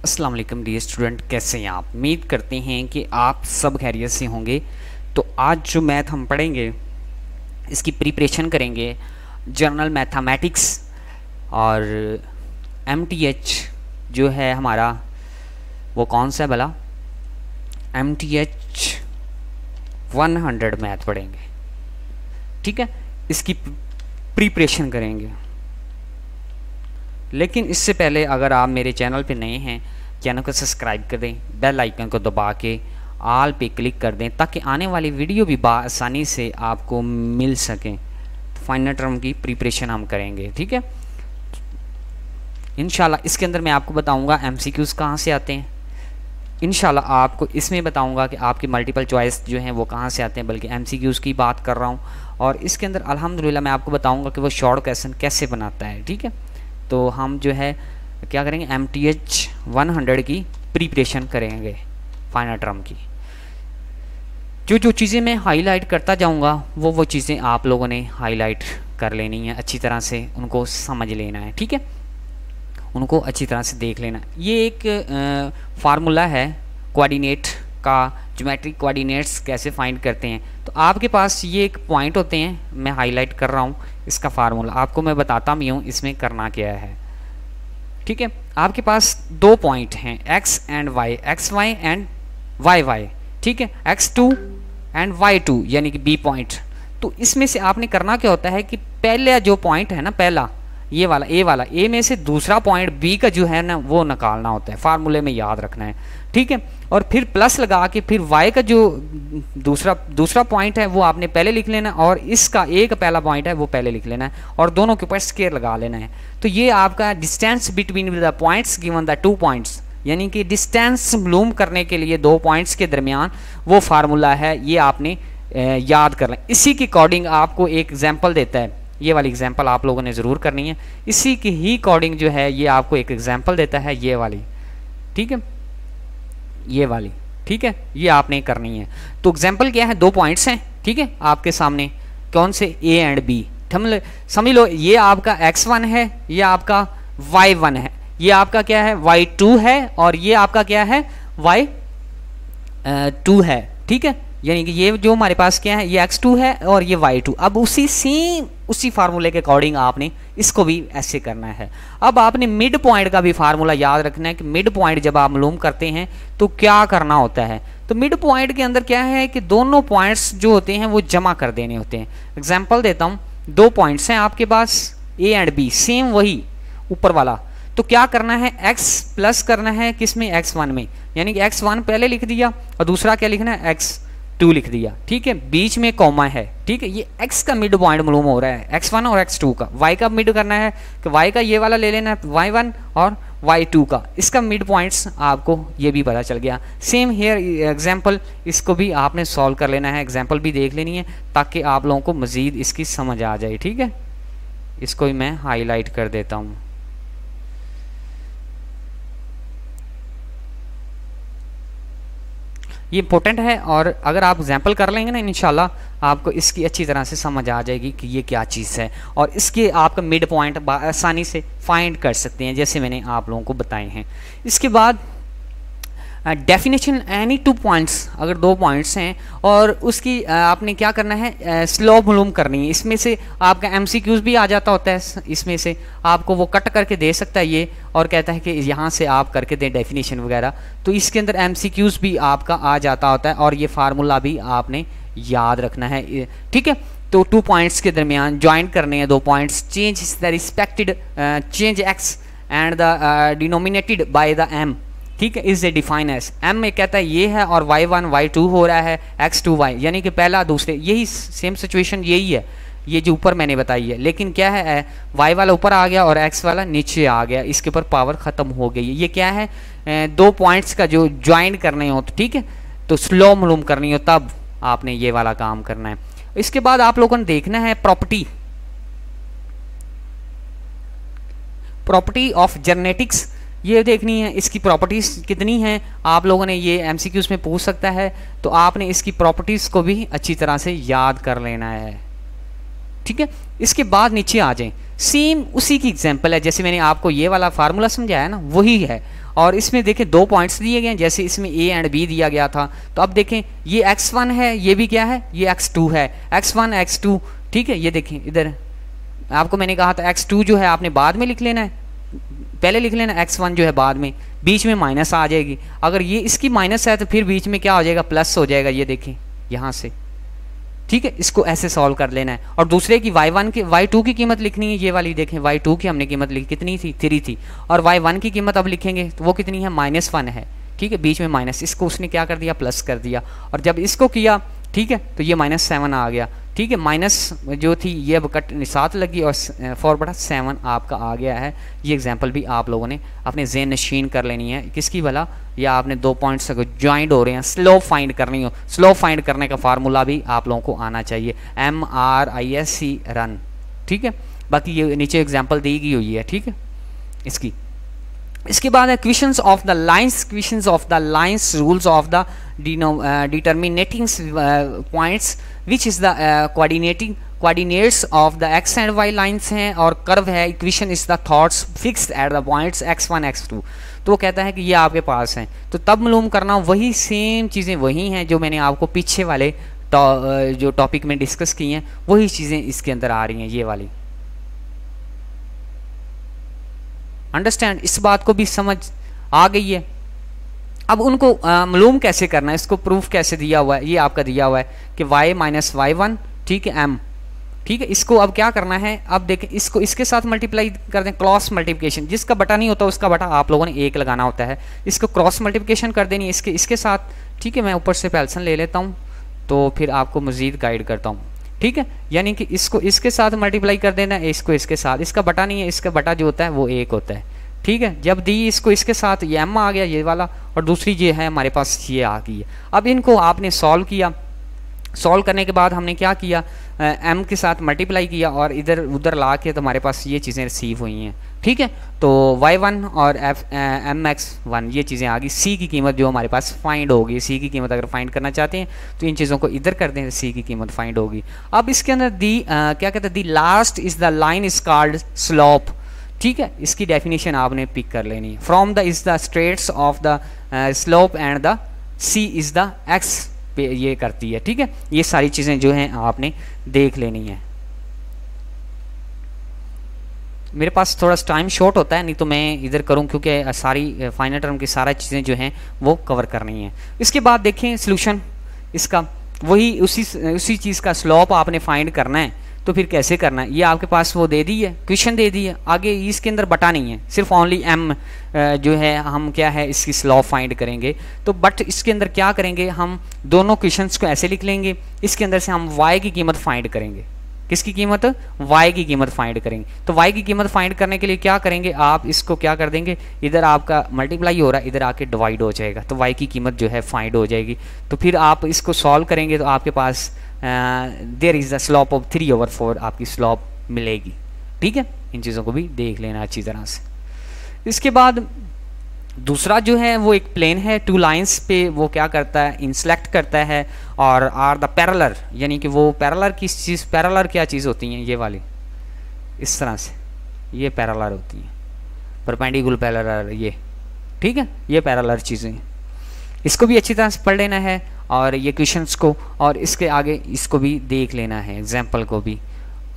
अस्सलाम वालेकुम dear student, कैसे हैं आप। उम्मीद करते हैं कि आप सब खैरियत से होंगे। तो आज जो मैथ हम पढ़ेंगे इसकी प्रिपरेशन करेंगे जनरल मैथमेटिक्स और MTH जो है हमारा वो कौन सा है भला, MTH 100 मैथ पढ़ेंगे। ठीक है, इसकी प्रिपरेशन करेंगे। लेकिन इससे पहले अगर आप मेरे चैनल पे नए हैं, चैनल को सब्सक्राइब कर दें, बेल आइकन को दबा के ऑल पे क्लिक कर दें ताकि आने वाली वीडियो भी आसानी से आपको मिल सकें। तो फाइनल टर्म की प्रिपरेशन हम करेंगे, ठीक है इंशाल्लाह। इसके अंदर मैं आपको बताऊंगा MCQs कहाँ से आते हैं। इंशाल्लाह आपको इसमें बताऊंगा कि आपके मल्टीपल चॉइस जो हैं वो कहाँ से आते हैं, बल्कि MCQs की बात कर रहा हूँ। और इसके अंदर अल्हम्दुलिल्लाह मैं आपको बताऊँगा कि वो शॉर्ट क्वेश्चन कैसे बनाता है। ठीक है, तो हम जो है क्या करेंगे, MTH 100 की प्रिपरेशन करेंगे फाइनल टर्म की। जो जो चीज़ें मैं हाईलाइट करता जाऊंगा वो चीज़ें आप लोगों ने हाईलाइट कर लेनी है, अच्छी तरह से उनको समझ लेना है। ठीक है, उनको अच्छी तरह से देख लेना। ये एक फार्मूला है कोऑर्डिनेट का, ज्योमेट्रिक कोऑर्डिनेट्स कैसे फाइंड करते हैं। तो आपके पास ये एक पॉइंट होते हैं, मैं हाईलाइट कर रहा हूँ इसका फार्मूला, आपको मैं बताता भी हूँ इसमें करना क्या है। ठीक है, आपके पास दो पॉइंट हैं x and y, xy and yy। ठीक है, x2 एंड y2 यानी कि b पॉइंट। तो इसमें से आपने करना क्या होता है कि पहले जो पॉइंट है ना, पहला ये वाला A में से दूसरा पॉइंट B का जो है ना वो निकालना होता है, फार्मूले में याद रखना है। ठीक है, और फिर प्लस लगा के फिर y का जो दूसरा पॉइंट है वो आपने पहले लिख लेना, और इसका A का पहला पॉइंट है वो पहले लिख लेना है, और दोनों के ऊपर स्केयर लगा लेना है। तो ये आपका distance between the points given the two points, यानी कि डिस्टेंस मालूम करने के लिए दो पॉइंट्स के दरमियान वो फार्मूला है, ये आपने याद करना है। इसी के अकॉर्डिंग आपको एक एग्जाम्पल देता है, ये वाली एग्जाम्पल आप लोगों ने ज़रूर करनी है। इसी की ही अकॉर्डिंग जो है ये आपको एक एग्जाम्पल देता है, ये वाली। ठीक है, ये वाली, ठीक है, ये आपने करनी है। तो एग्जाम्पल क्या है, दो पॉइंट्स हैं, ठीक है, आपके सामने कौन से, A एंड B। समझ लो ये आपका x1 है, ये आपका y1 है, ये आपका क्या है y2 है, और ये आपका क्या है y2 है। ठीक है, यानी कि ये जो हमारे पास क्या है ये x2 है और ये y2। अब उसी फार्मूले के अकॉर्डिंग आपने इसको भी ऐसे करना है। अब आपने मिड पॉइंट का भी फार्मूला याद रखना है कि मिड पॉइंट जब आप मालूम करते हैं तो क्या करना होता है। तो मिड पॉइंट के अंदर क्या है कि दोनों पॉइंट्स जो होते हैं वो जमा कर देने होते हैं। एग्जाम्पल देता हूँ, दो पॉइंट्स हैं आपके पास A एंड B, सेम वही ऊपर वाला। तो क्या करना है, x प्लस करना है किसमें, x1 में, यानी कि x1 पहले लिख दिया और दूसरा क्या लिखना है x2 लिख दिया। ठीक है, बीच में कॉमा है। ठीक है, ये x का मिड पॉइंट मालूम हो रहा है, x1 और x2 का। y का मिड करना है कि y का ये वाला ले लेना है y1 और y2 का, इसका मिड पॉइंट्स आपको ये भी पता चल गया। सेम हेयर एग्जाम्पल, इसको भी आपने सॉल्व कर लेना है, एग्जाम्पल भी देख लेनी है ताकि आप लोगों को मज़ीद इसकी समझ आ जाए। ठीक है, इसको भी मैं हाईलाइट कर देता हूँ। ये इंपॉर्टेंट है, और अगर आप एग्जाम्पल कर लेंगे ना इंशाल्लाह आपको इसकी अच्छी तरह से समझ आ जाएगी कि ये क्या चीज़ है, और इसके आपका मिड पॉइंट आसानी से फाइंड कर सकते हैं जैसे मैंने आप लोगों को बताए हैं। इसके बाद डेफिनेशन, एनी टू पॉइंट्स, अगर दो पॉइंट्स हैं और उसकी आपने क्या करना है, स्लोप मालूम करनी है। इसमें से आपका MCQs भी आ जाता होता है, इसमें से आपको वो कट करके दे सकता है ये, और कहता है कि यहाँ से आप करके दें डेफिनेशन वगैरह। तो इसके अंदर MCQs भी आपका आ जाता होता है, और ये फार्मूला भी आपने याद रखना है। ठीक है, तो टू पॉइंट्स के दरमियान ज्वाइन करने हैं दो points, change the respected change x and the denominated by the m। ठीक है, is a define S, m में कहता है ये है और y1 y2 हो रहा है x2y, यानी कि पहला दूसरे, यही सेम सिचुएशन यही है, ये जो ऊपर मैंने बताई है। लेकिन क्या है, y वाला ऊपर आ गया और x वाला नीचे आ गया, इसके ऊपर पावर ख़त्म हो गई। ये क्या है, दो पॉइंट्स का जो ज्वाइन करने हो, तो ठीक है, तो स्लो मालूम करनी हो तब आपने ये वाला काम करना है। इसके बाद आप लोगों ने देखना है प्रॉपर्टी ऑफ जेनेटिक्स, ये देखनी है इसकी प्रॉपर्टीज कितनी हैं। आप लोगों ने ये MCQs में पूछ सकता है, तो आपने इसकी प्रॉपर्टीज को भी अच्छी तरह से याद कर लेना है। ठीक है। इसके बाद नीचे आ जाएं, सेम उसी की एग्जांपल है, जैसे मैंने आपको ये वाला फार्मूला समझाया ना वही है। और इसमें देखें 2 पॉइंट्स दिए गए हैं, जैसे इसमें ए एंड बी दिया गया था। तो अब देखें ये x1 है, ये भी क्या है, ये x2 है, x1 x2, ठीक है। ये देखें इधर आपको मैंने कहा था x2 जो है आपने बाद में लिख लेना है, पहले लिख लेना, x1 जो है बाद में, बीच में माइनस आ जाएगी। अगर ये इसकी माइनस है तो फिर बीच में क्या हो जाएगा, प्लस हो जाएगा, ये देखें यहाँ से, ठीक है। इसको ऐसे सॉल्व कर लेना है। और दूसरे की y1 की y2 की कीमत लिखनी है, ये वाली देखें y2 की हमने कीमत लिखी, कितनी थी, 3 थी। और y1 की कीमत अब लिखेंगे तो वो कितनी है, -1 है, ठीक है, बीच में माइनस, इसको उसने क्या कर दिया, प्लस कर दिया। और जब इसको किया, ठीक है, तो ये -7 आ गया, ठीक है। माइनस जो थी ये अब कट 7 लगी और 4/7 आपका आ गया है। ये एग्जांपल भी आप लोगों ने अपने ज़हन नशीन कर लेनी है, किसकी भला, या आपने 2 पॉइंट्स अगर ज्वाइंट हो रहे हैं, स्लोप फाइंड करनी हो, स्लोप फाइंड करने का फार्मूला भी आप लोगों को आना चाहिए, MRISC रन, ठीक है। बाकी ये नीचे एग्जाम्पल दी गई हुई है, ठीक है इसकी। इसके बाद है questions of the lines, questions of the lines, rules of the determining points which is the coordinates of the X and Y lines हैं, और कर्व है, equation is the thoughts fixed at the points x1 x2। तो वो कहता है कि ये आपके पास हैं, तो तब मालूम करना वही सेम चीज़ें वही हैं जो मैंने आपको पीछे वाले जो टॉपिक में डिस्कस की हैं, वही चीज़ें इसके अंदर आ रही हैं, ये वाली। अंडरस्टैंड, इस बात को भी समझ आ गई है। अब उनको मालूम कैसे करना है, इसको प्रूफ कैसे दिया हुआ है, ये आपका दिया हुआ है कि y - y1, ठीक है, m, ठीक है। इसको अब क्या करना है, अब देखें इसको इसके साथ मल्टीप्लाई कर दें, क्रॉस मल्टीप्लिकेशन, जिसका बटा नहीं होता उसका बटा आप लोगों ने 1 लगाना होता है। इसको क्रॉस मल्टीप्लिकेशन कर देनी है इसके साथ, ठीक है। मैं ऊपर से पेल्सन ले लेता हूँ तो फिर आपको मज़ीद गाइड करता हूँ, ठीक है। यानी कि इसको इसके साथ मल्टीप्लाई कर देना है, इसको इसके साथ, इसका बटा नहीं है, इसका बटा जो होता है वो 1 होता है, ठीक है। जब दी इसको इसके साथ ये m आ गया ये वाला, और दूसरी ये है हमारे पास ये आ गई है। अब इनको आपने सॉल्व किया, सॉल्व करने के बाद हमने क्या किया, m के साथ मल्टीप्लाई किया और इधर उधर ला के तो हमारे पास ये चीज़ें रिसीव हुई हैं, ठीक है। तो y1 और mx1 ये चीज़ें आ गई। c की कीमत जो हमारे पास फाइंड होगी, c की कीमत अगर फाइंड करना चाहते हैं तो इन चीज़ों को इधर कर दें, c की कीमत फाइंड होगी। अब इसके अंदर दी क्या कहते हैं, the last is the line is called slope, ठीक है। इसकी डेफिनेशन आपने पिक कर लेनी है। From the is the straights of the slope and the C is the x पे ये करती है, ठीक है। ये सारी चीज़ें जो हैं आपने देख लेनी है। मेरे पास थोड़ा टाइम शॉर्ट होता है, नहीं तो मैं इधर करूं क्योंकि सारी फाइनल टर्म की सारी चीज़ें जो हैं वो कवर करनी है। इसके बाद देखें सॉल्यूशन इसका, वही उसी चीज़ का स्लोप आपने फाइंड करना है। तो फिर कैसे करना है, ये आपके पास वो दे दी है, क्वेश्चन दे दी है, आगे इसके अंदर बटा नहीं है, सिर्फ ओनली m जो है हम क्या है इसकी स्लोप फाइंड करेंगे। तो बट इसके अंदर क्या करेंगे, हम दोनों क्वेश्चंस को ऐसे लिख लेंगे, इसके अंदर से हम y की कीमत फाइंड करेंगे, किसकी कीमत, y की कीमत फाइंड करेंगे। तो y की कीमत फाइंड करने के लिए क्या करेंगे, आप इसको क्या कर देंगे, इधर आपका मल्टीप्लाई हो रहा है, इधर आके डिवाइड हो जाएगा, तो y की कीमत जो है फाइंड हो जाएगी। तो फिर आप इसको सॉल्व करेंगे तो आपके पास there is the slope of 3/4 आपकी स्लोप मिलेगी, ठीक है। इन चीज़ों को भी देख लेना अच्छी तरह से। इसके बाद दूसरा जो है वो एक प्लेन है, 2 लाइंस पे वो क्या करता है, इंसलेक्ट करता है, और आर द पैरेलल, यानी कि वो पैरेलल किस चीज़, पैरेलल क्या चीज़ होती हैं, ये वाली इस तरह से ये पैरेलल होती हैं, परपेंडिकुलर पैरेलल, ये ठीक है, ये पैरेलल चीज़ें। इसको भी अच्छी तरह से पढ़ लेना है और ये क्वेश्चंस को, और इसके आगे इसको भी देख लेना है, एग्जाम्पल को भी।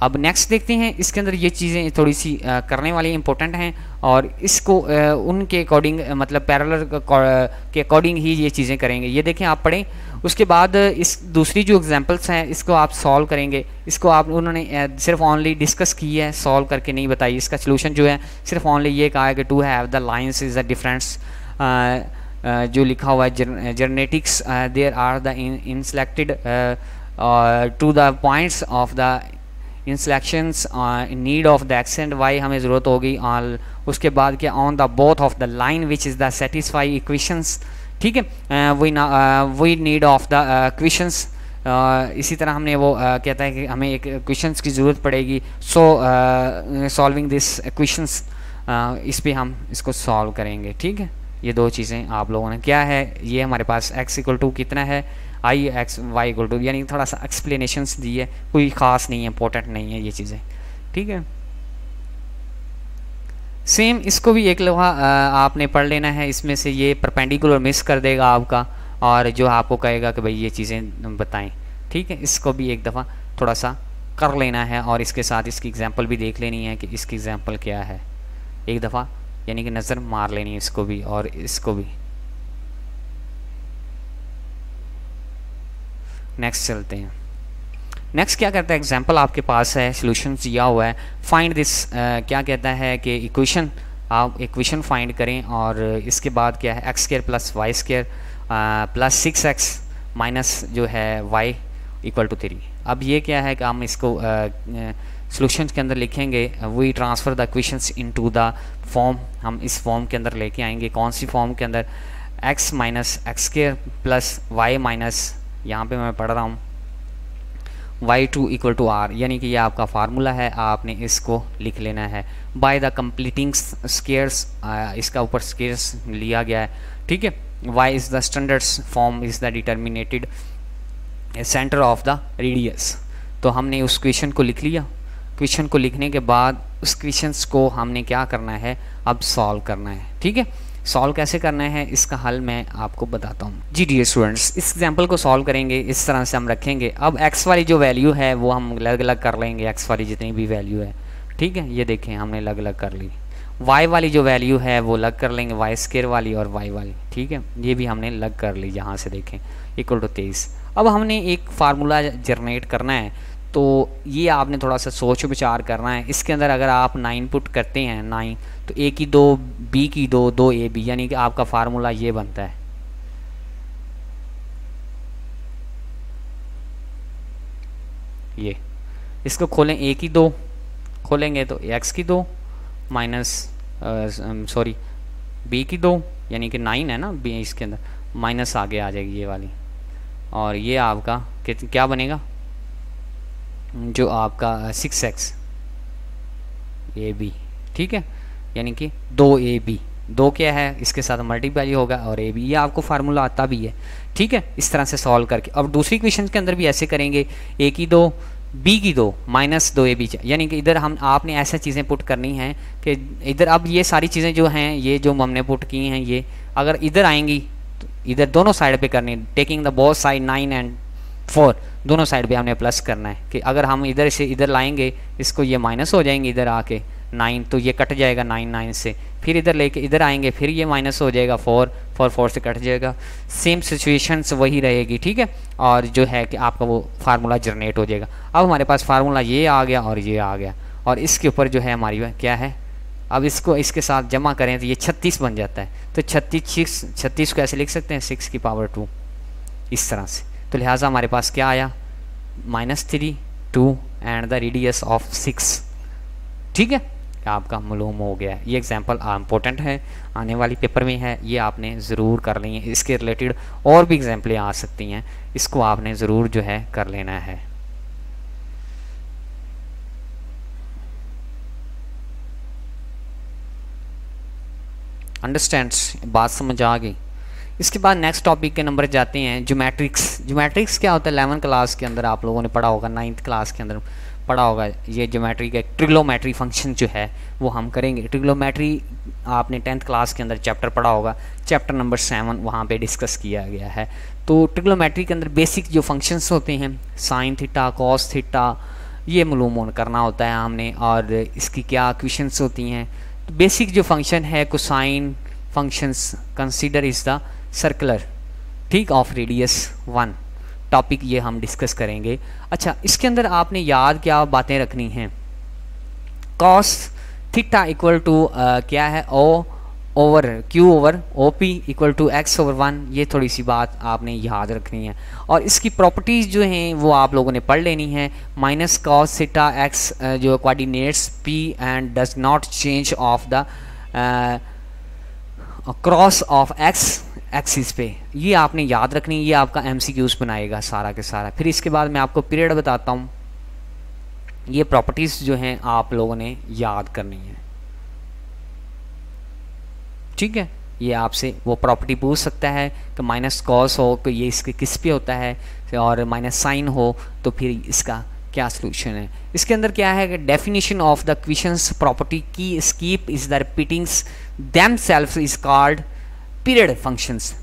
अब नेक्स्ट देखते हैं, इसके अंदर ये चीज़ें थोड़ी सी करने वाली इंपॉर्टेंट हैं, और इसको उनके अकॉर्डिंग मतलब पैरेलल के अकॉर्डिंग ही ये चीज़ें करेंगे। ये देखें आप पढ़ें, उसके बाद इस दूसरी जो एग्जांपल्स हैं इसको आप सॉल्व करेंगे। इसको आप उन्होंने सिर्फ ओनली डिस्कस की है, सॉल्व करके नहीं बताई। इसका सलूशन जो है सिर्फ ओनली ये कहा है कि to have the lines is the difference, जो लिखा हुआ है genetics there are the intersected to the points of the intersections need of the X and Y हमें ज़रूरत होगी। और उसके बाद क्या, on the both of the line which is the satisfy equations, ठीक है, we need of the equations. इसी तरह हमने वो कहता है कि हमें एक इक्वेशंस की ज़रूरत पड़ेगी, सो सॉल्विंग दिस इक्वेशंस, इस पे हम इसको सॉल्व करेंगे, ठीक है। ये दो चीज़ें आप लोगों ने क्या है, ये हमारे पास x = कितना है, आई एक्स वाई इक्वल टू, यानी थोड़ा सा एक्सप्लेनेशंस दी है, कोई ख़ास नहीं है, इंपॉर्टेंट नहीं है ये चीज़ें, ठीक है। सेम इसको भी एक लोहा आपने पढ़ लेना है, इसमें से ये परपेंडिकुलर मिस कर देगा आपका, और जो आपको कहेगा कि भाई ये चीज़ें बताएं, ठीक है। इसको भी एक दफ़ा थोड़ा सा कर लेना है, और इसके साथ इसकी एग्जांपल भी देख लेनी है कि इसकी एग्जांपल क्या है, एक दफ़ा यानी कि नज़र मार लेनी है इसको भी और इसको भी। नेक्स्ट चलते हैं। नेक्स्ट क्या करता है, एग्जाम्पल आपके पास है, सोल्यूशन दिया हुआ है, फाइंड दिस, क्या कहता है कि इक्वेशन, आप इक्वेशन फाइंड करें, और इसके बाद क्या है, x square plus y square plus 6x minus जो है वाई इक्वल टू 3। अब ये क्या है कि हम इसको सोल्यूशन के अंदर लिखेंगे, we transfer the equations into the form, हम इस फॉर्म के अंदर लेके आएंगे। कौन सी फॉर्म के अंदर, x minus x square plus y minus, यहाँ पे मैं पढ़ रहा हूँ y2 इक्वल टू r, यानी कि ये आपका फार्मूला है, आपने इसको लिख लेना है। बाय द कंप्लीटिंग स्क्वायर्स, इसका ऊपर स्क्वायर्स लिया गया है, ठीक है। y is the standards form is the determinated centre of the radius. तो हमने उस क्वेश्चन को लिख लिया। क्वेश्चन को लिखने के बाद उस क्वेश्चंस को हमने क्या करना है, अब सॉल्व करना है, ठीक है। सॉल्व कैसे करना है, इसका हल मैं आपको बताता हूँ। जी डियर स्टूडेंट्स, इस एग्जाम्पल को सॉल्व करेंगे, इस तरह से हम रखेंगे। अब x वाली जो वैल्यू है वो हम अलग अलग कर लेंगे, x वाली जितनी भी वैल्यू है, ठीक है, ये देखें हमने अलग अलग कर ली। y वाली जो वैल्यू है वो अलग कर लेंगे, वाई स्क्वायर वाली और y वाली, ठीक है, ये भी हमने अलग कर ली। यहाँ से देखें इक्वल टू 23। अब हमने एक फार्मूला जनरेट करना है, तो ये आपने थोड़ा सा सोच विचार करना है। इसके अंदर अगर आप 9 पुट करते हैं, 9 तो a की 2, b की 2, 2ab, यानी कि आपका फार्मूला ये बनता है, ये इसको खोलें, a की 2 खोलेंगे तो x की 2 माइनस सॉरी b की 2, यानी कि 9 है ना b, इसके अंदर माइनस आगे आ जाएगी ये वाली, और ये आपका क्या बनेगा, जो आपका 6x ab, ठीक है, यानी कि 2ab, 2 क्या है इसके साथ मल्टीप्लाई होगा और ab, ये आपको फार्मूला आता भी है, ठीक है। इस तरह से सॉल्व करके अब दूसरी क्वेश्चन के अंदर भी ऐसे करेंगे, a की 2 b की 2 माइनस 2ab, यानी कि इधर हम आपने ऐसे चीज़ें पुट करनी हैं कि इधर अब ये सारी चीज़ें जो हैं, ये जो हमने पुट की हैं, ये अगर इधर आएंगी तो इधर दोनों साइड पे करनी, taking the both side 9 and 4, दोनों साइड पे हमने प्लस करना है कि अगर हम इधर से इधर लाएंगे इसको, ये माइनस हो जाएंगे इधर आके 9, तो ये कट जाएगा 9 9 से, फिर इधर लेके इधर आएंगे, फिर ये माइनस हो जाएगा 4 4 से कट जाएगा, सेम सिचुएशंस वही रहेगी, ठीक है। और जो है कि आपका वो फार्मूला जनरेट हो जाएगा। अब हमारे पास फार्मूला ये आ गया और ये आ गया, और इसके ऊपर जो है हमारी क्या है, अब इसको इसके साथ जमा करें तो ये 36 बन जाता है। तो 36 को ऐसे लिख सकते हैं 6 की पावर 2, इस तरह से। तो लिहाजा हमारे पास क्या आया, -3 2 एंड द रेडियस ऑफ 6, ठीक है, आपका मालूम हो गया। ये एग्जांपल इम्पोर्टेंट है, आने वाली पेपर में है, ये आपने ज़रूर कर ली है। इसके रिलेटेड और भी एग्जांपलें आ सकती हैं, इसको आपने ज़रूर जो है कर लेना है। अंडरस्टैंड्स, बात समझ आ गई। इसके बाद नेक्स्ट टॉपिक के नंबर जाते हैं, ज्योमेट्रिक्स। ज्योमेट्रिक्स क्या होता है, 11th क्लास के अंदर आप लोगों ने पढ़ा होगा, 9th क्लास के अंदर पढ़ा होगा। ये ज्योमेट्री का ट्रिग्नोमेट्री फंक्शन जो है वो हम करेंगे। ट्रिग्नोमेट्री आपने 10th क्लास के अंदर चैप्टर पढ़ा होगा, चैप्टर नंबर 7 वहाँ पे डिस्कस किया गया है। तो ट्रिग्नोमेट्री के अंदर बेसिक जो फंक्शंस होते हैं, साइन थीटा, कॉस थीटा, ये मालूम करना होता है हमने, और इसकी क्या इक्वेशंस होती हैं। तो बेसिक जो फंक्शन है cosine functions, consider is the circular, ठीक, ऑफ रेडियस 1, टॉपिक ये हम डिस्कस करेंगे। अच्छा, इसके अंदर आपने याद क्या बातें रखनी हैं, कॉस थीटा इक्वल टू क्या है, O over Q over O P equal to X over 1, ये थोड़ी सी बात आपने याद रखनी है। और इसकी प्रॉपर्टीज़ जो हैं वो आप लोगों ने पढ़ लेनी है। माइनस कॉस थीटा एक्स जो coordinates P and does not change of the cross of x axis पे, ये आपने याद रखनी, ये आपका एमसीक्यूज बनाएगा सारा के सारा। फिर इसके बाद मैं आपको पीरियड बताता हूँ, ये प्रॉपर्टीज़ जो हैं आप लोगों ने याद करनी है, ठीक है। ये आपसे वो प्रॉपर्टी पूछ सकता है कि माइनस कॉस हो तो ये इसके किस पे होता है, और माइनस साइन हो तो फिर इसका क्या सोल्यूशन है। इसके अंदर क्या है कि definition of the questions property की skip is the repeatings themselves is called period functions.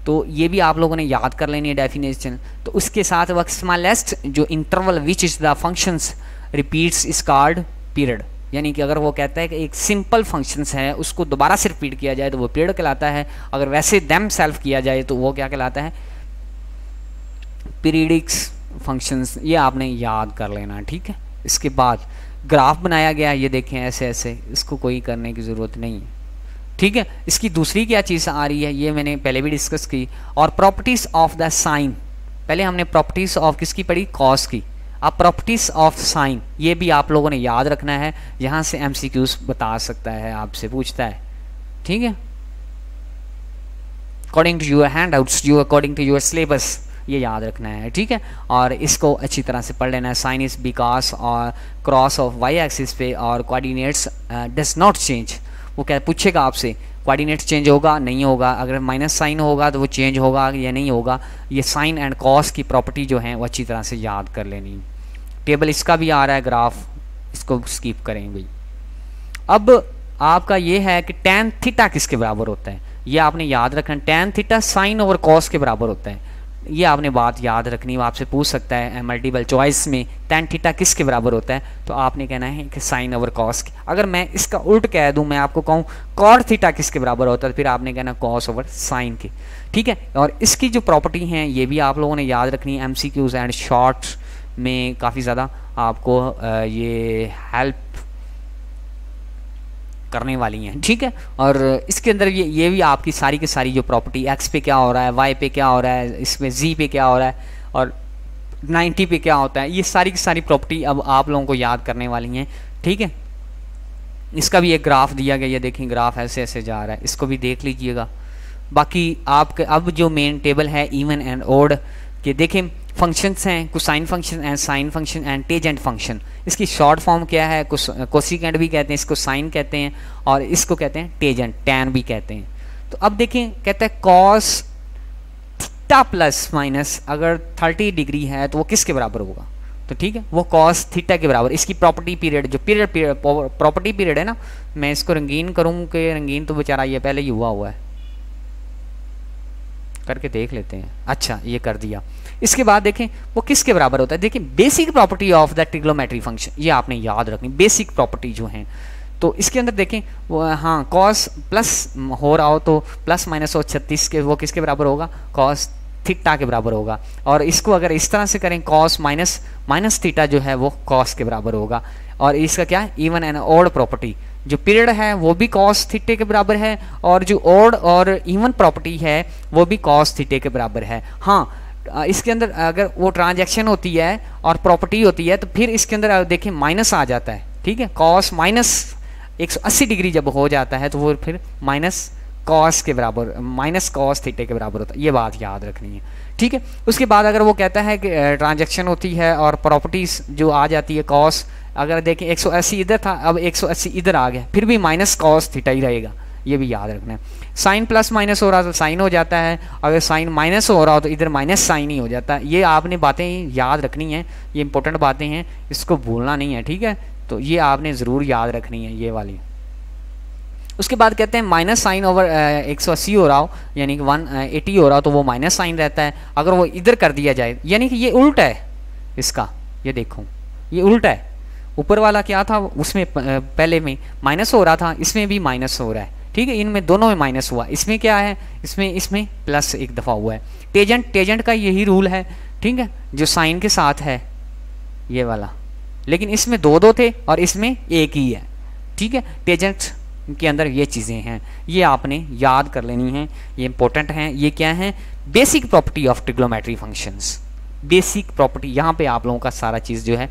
तो ये भी आप लोगों ने याद कर लेनी है डेफिनेशन। तो उसके साथ वह स्मॉलेस्ट जो interval which is the functions repeats is called period. यानी कि अगर वो कहता है कि एक सिंपल फंक्शंस है उसको दोबारा से रिपीट किया जाए तो वो पीरियड कहलाता है, अगर वैसे देम सेल्फ किया जाए तो वो क्या कहलाता है, पीरियडिक्स फंक्शंस। ये आपने याद कर लेना, ठीक है। इसके बाद ग्राफ बनाया गया, ये देखें ऐसे ऐसे, इसको कोई करने की ज़रूरत नहीं है, ठीक है। इसकी दूसरी क्या चीज़ आ रही है ये मैंने पहले भी डिस्कस की। और प्रॉपर्टीज़ ऑफ द साइन, पहले हमने प्रॉपर्टीज़ ऑफ किसकी पढ़ी, कॉस की। अब प्रॉपर्टीज़ ऑफ साइन ये भी आप लोगों ने याद रखना है, यहाँ से एमसीक्यूज बता सकता है, आपसे पूछता है, ठीक है। According to your handouts, you according to your syllabus, ये याद रखना है, ठीक है। और इसको अच्छी तरह से पढ़ लेना है। साइन इज बिकॉज और क्रॉस ऑफ वाई एक्सिस पे और कोऑर्डिनेट्स डज नॉट चेंज। वो क्या पूछेगा आपसे, कोऑर्डिनेट्स चेंज होगा नहीं होगा, अगर माइनस साइन होगा तो वो चेंज होगा या नहीं होगा। ये साइन एंड कॉस की प्रॉपर्टी जो है वो अच्छी तरह से याद कर लेनी। टेबल इसका भी आ रहा है ग्राफ, इसको स्किप करेंगे। अब आपका ये है कि टैन थीटा किसके बराबर होता है, ये आपने याद रखना। Tan theta sine over cos के बराबर होता है, ये आपने बात याद रखनी। वो आपसे पूछ सकता है मल्टीपल चॉइस में टैन थीटा किसके बराबर होता है, तो आपने कहना है कि साइन ओवर कॉस। अगर मैं इसका उल्ट कह दूं, मैं आपको कहूँ कॉट थीटा किसके बराबर होता है, तो फिर आपने कहना कॉस ओवर साइन के, ठीक है। और इसकी जो प्रॉपर्टी हैं ये भी आप लोगों ने याद रखनी है। एमसीक्यूज एंड शॉर्ट में काफ़ी ज़्यादा आपको ये हेल्प करने वाली हैं, ठीक है। और इसके अंदर ये भी आपकी सारी की सारी जो प्रॉपर्टी, एक्स पे क्या हो रहा है, वाई पे क्या हो रहा है, इसमें जी पे क्या हो रहा है और 90 पे क्या होता है, ये सारी की सारी प्रॉपर्टी अब आप लोगों को याद करने वाली हैं, ठीक है। इसका भी एक ग्राफ दिया गया, ये देखें ग्राफ ऐसे ऐसे जा रहा है, इसको भी देख लीजिएगा। बाकी आपके अब जो मेन टेबल है इवन एंड ओड के, देखें फंक्शंस हैं, cosine function and sine function and tangent function. इसकी शॉर्ट फॉर्म क्या है, कोसिकेंट भी कहते हैं, इसको साइन कहते हैं और इसको कहते हैं टेजेंट, टैन भी कहते हैं। तो अब देखें कहता है कॉस थीटा प्लस माइनस अगर 30 डिग्री है तो वो किसके बराबर होगा, तो ठीक है वो कॉस थीटा के बराबर। इसकी प्रॉपर्टी पीरियड जो पीरियड प्रॉपर्टी पीरियड है ना, मैं इसको रंगीन करूँ कि रंगीन तो बेचारा ये पहले ही हुआ है, करके देख लेते हैं। अच्छा ये कर दिया। इसके बाद देखें वो किसके बराबर होता है, देखिए basic property of the trigonometry function, ये आपने याद रखनी बेसिक प्रॉपर्टी जो है। तो इसके अंदर देखें वो हाँ कॉस प्लस हो रहा हो तो प्लस माइनस हो 36 के वो किसके बराबर होगा, कॉस थीटा के बराबर होगा। और इसको अगर इस तरह से करें कॉस माइनस माइनस थीटा जो है वो कॉस के बराबर होगा। और इसका क्या है इवन एंड ऑड प्रॉपर्टी, जो पीरियड है वो भी कॉस थीटे के बराबर है और जो ऑड और इवन प्रॉपर्टी है वो भी कॉस थीटे के बराबर है। हाँ इसके अंदर अगर वो ट्रांजैक्शन होती है और प्रॉपर्टी होती है तो फिर इसके अंदर देखिए माइनस आ जाता है, ठीक है। कॉस माइनस 180 डिग्री जब हो जाता है तो वो फिर माइनस कॉस के बराबर, माइनस कॉस थीटे के बराबर होता है, ये बात याद रखनी है, ठीक है। उसके बाद अगर वो कहता है कि ट्रांजैक्शन होती है और प्रॉपर्टीज जो आ जाती है कॉस, अगर देखें 180 इधर था अब 180 इधर आ गया फिर भी माइनस कॉस थीटा ही रहेगा, ये भी याद रखना है। साइन प्लस माइनस हो रहा तो साइन हो जाता है, अगर साइन माइनस हो रहा हो तो इधर माइनस साइन ही हो जाता है। ये आपने बातें याद रखनी है, ये इंपॉर्टेंट बातें हैं, इसको भूलना नहीं है, ठीक है। तो ये आपने ज़रूर याद रखनी है ये वाली। उसके बाद कहते हैं माइनस साइन ओवर 180 हो रहा हो यानी कि 180 हो रहा हो तो वो माइनस साइन रहता है, अगर वो इधर कर दिया जाए यानी कि ये उल्टा है इसका, ये देखो ये उल्टा है। ऊपर वाला क्या था उसमें पहले में माइनस हो रहा था, इसमें भी माइनस हो रहा है, ठीक है। इनमें दोनों में माइनस हुआ, इसमें क्या है इसमें प्लस एक दफ़ा हुआ है। टेजेंट का यही रूल है, ठीक है, जो साइन के साथ है ये वाला, लेकिन इसमें दो थे और इसमें एक ही है, ठीक है। टेजेंट के अंदर ये चीज़ें हैं, ये आपने याद कर लेनी हैं, ये इंपॉर्टेंट हैं। ये क्या है basic property of trigonometry functions, basic property. यहाँ पे आप लोगों का सारा चीज़ जो है